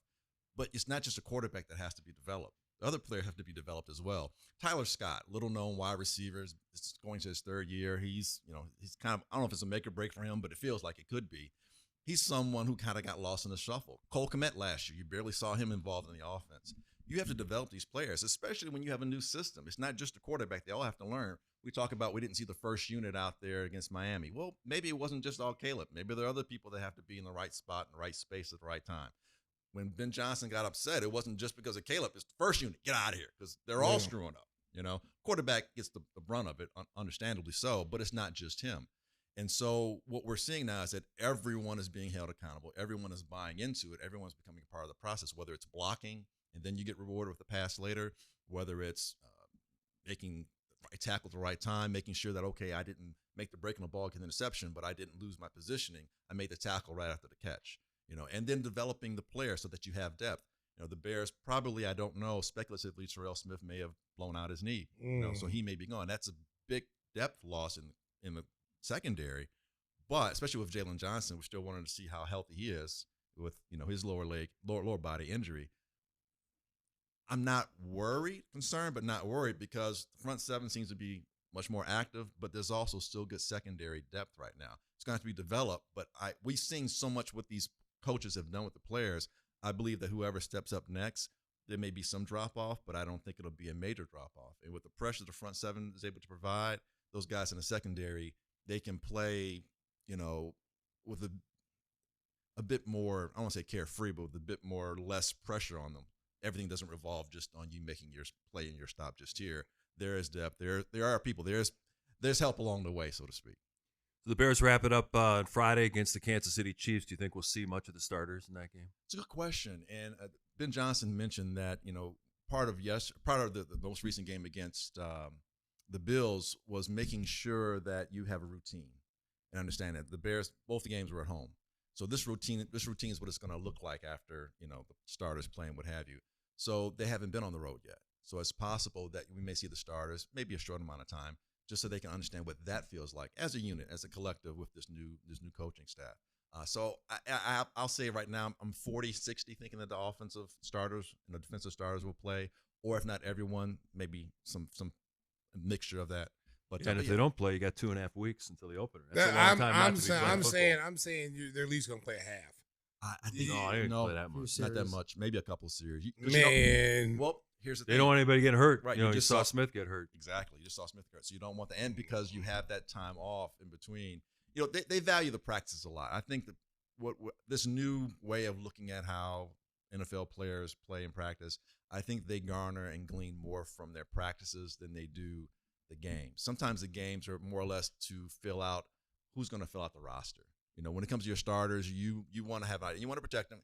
But it's not just a quarterback that has to be developed. The other players have to be developed as well. Tyler Scott, little known wide receiver, is going to his 3rd year. He's kind of, I don't know if it's a make or break for him, but it feels like it could be. He's someone who kind of got lost in the shuffle. Cole Kmet last year, you barely saw him involved in the offense. You have to develop these players, especially when you have a new system. It's not just the quarterback. They all have to learn. We talk about we didn't see the first unit out there against Miami. Well, maybe it wasn't just all Caleb. Maybe there are other people that have to be in the right spot, in the right space at the right time. When Ben Johnson got upset, it wasn't just because of Caleb. It's the first unit. Get out of here, because they're all screwing up. Quarterback gets the brunt of it, understandably so, but it's not just him. And so what we're seeing now is that everyone is being held accountable. Everyone is buying into it. Everyone's becoming a part of the process, whether it's blocking and then you get rewarded with the pass later, whether it's making the right tackle at the right time, making sure that, okay, I didn't make the break on the ball, get an interception, but I didn't lose my positioning. I made the tackle right after the catch, and then developing the player so that you have depth. The Bears probably, I don't know, speculatively, Terrell Smith may have blown out his knee, so he may be gone. That's a big depth loss in the secondary, but especially with Jalen Johnson, we're still wanting to see how healthy he is with, his lower body injury. I'm not concerned, but not worried, because the front seven seems to be much more active, but there's also still good secondary depth right now. It's going to have to be developed, but we've seen so much what these coaches have done with the players. I believe that whoever steps up next, there may be some drop-off, but I don't think it'll be a major drop-off. And with the pressure the front seven is able to provide, those guys in the secondary, they can play, with a bit more, I don't want to say carefree, but with a bit more less pressure on them. Everything doesn't revolve just on you making your play and your stop just here. There is depth. There are people. There's help along the way, so to speak. So the Bears wrap it up on Friday against the Kansas City Chiefs. Do you think we'll see much of the starters in that game? It's a good question. And Ben Johnson mentioned that part of the most recent game against the Bills was making sure that you have a routine and understand that the Bears, both the games were at home. So this routine is what it's going to look like after the starters playing, what have you. So they haven't been on the road yet. So it's possible that we may see the starters maybe a short amount of time, just so they can understand what that feels like as a unit, as a collective with this new coaching staff. So I'll say right now I'm 40-60 thinking that the offensive starters and the defensive starters will play, or if not everyone, maybe some mixture of that. But and if they don't play, you got 2.5 weeks until the opener. That's That, a long time not to be playing I'm saying they're at least gonna play a half. I think I didn't play that much. Not that much. Maybe a couple of series. Man, well, here's the thing. They don't want anybody getting hurt. Right. You just saw Smith get hurt. Exactly. You just saw Smith get hurt. So you don't want the end because you have that time off in between. They value the practices a lot. I think that what this new way of looking at how NFL players play in practice, I think they garner and glean more from their practices than they do the games. Sometimes the games are more or less to fill out who's going to fill out the roster. When it comes to your starters, you want to have you want to protect them.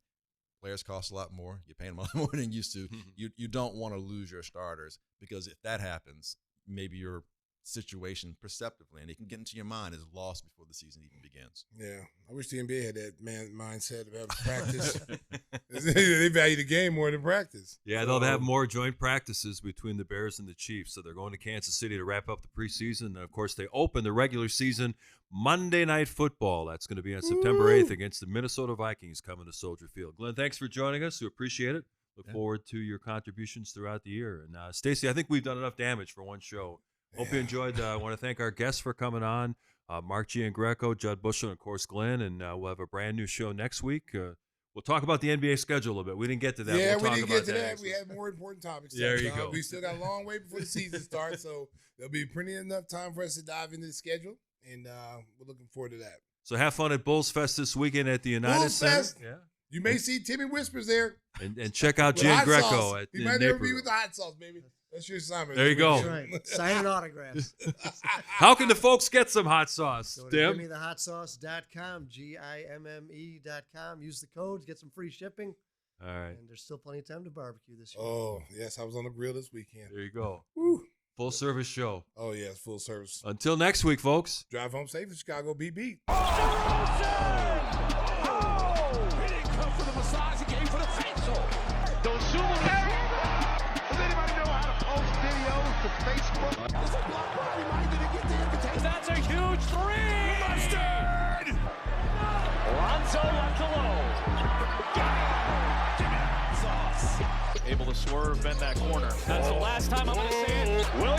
Players cost a lot more. You're paying them a lot more than you used to. You don't want to lose your starters, because if that happens, maybe your situation perceptively, and it can get into your mind, is lost before the season even begins. Yeah, I wish the NBA had that mindset about practice. They value the game more than practice. Yeah, they'll have more joint practices between the Bears and the Chiefs. So they're going to Kansas City to wrap up the preseason. And, of course, they open the regular season Monday Night Football. That's going to be on September 8th against the Minnesota Vikings coming to Soldier Field. Glenn, thanks for joining us. We appreciate it. Look forward to your contributions throughout the year. And, Stacey, I think we've done enough damage for one show. Hope you enjoyed. I want to thank our guests for coming on, Mark Giangreco, Jud Buechler, and, of course, Glenn. And we'll have a brand new show next week. We'll talk about the NBA schedule a little bit. We didn't get to that. Yeah, we didn't get to that. We had more important topics. There you go. We still got a long way before the season starts, so there'll be plenty enough time for us to dive into the schedule, and we're looking forward to that. So have fun at Bulls Fest this weekend at the United Bulls Center. Fest? Yeah. You may see Timmy Whispers there. And check out Giangreco. He might never be with the hot sauce, baby. That's your assignment. There you go. That's right. Signing autographs. How can the folks get some hot sauce, Go to Tim? GimmeTheHotSauce.com, GIMME.com. Use the codes, get some free shipping. All right. And there's still plenty of time to barbecue this year. Oh, yes. I was on the grill this weekend. There you go. Woo. Full service show. Oh, yes. Full service. Until next week, folks. Drive home safe in Chicago. Beat. He didn't come for the massage. He came for the facial. Don't shoot him. Does anybody know how to post videos to Facebook? There's a block party. Reminder to get the invitation. That's a huge three. Mustard. Lonzo left alone. Gimme that sauce. Able to swerve, bend that corner. That's the last time I'm going to say it. Williams.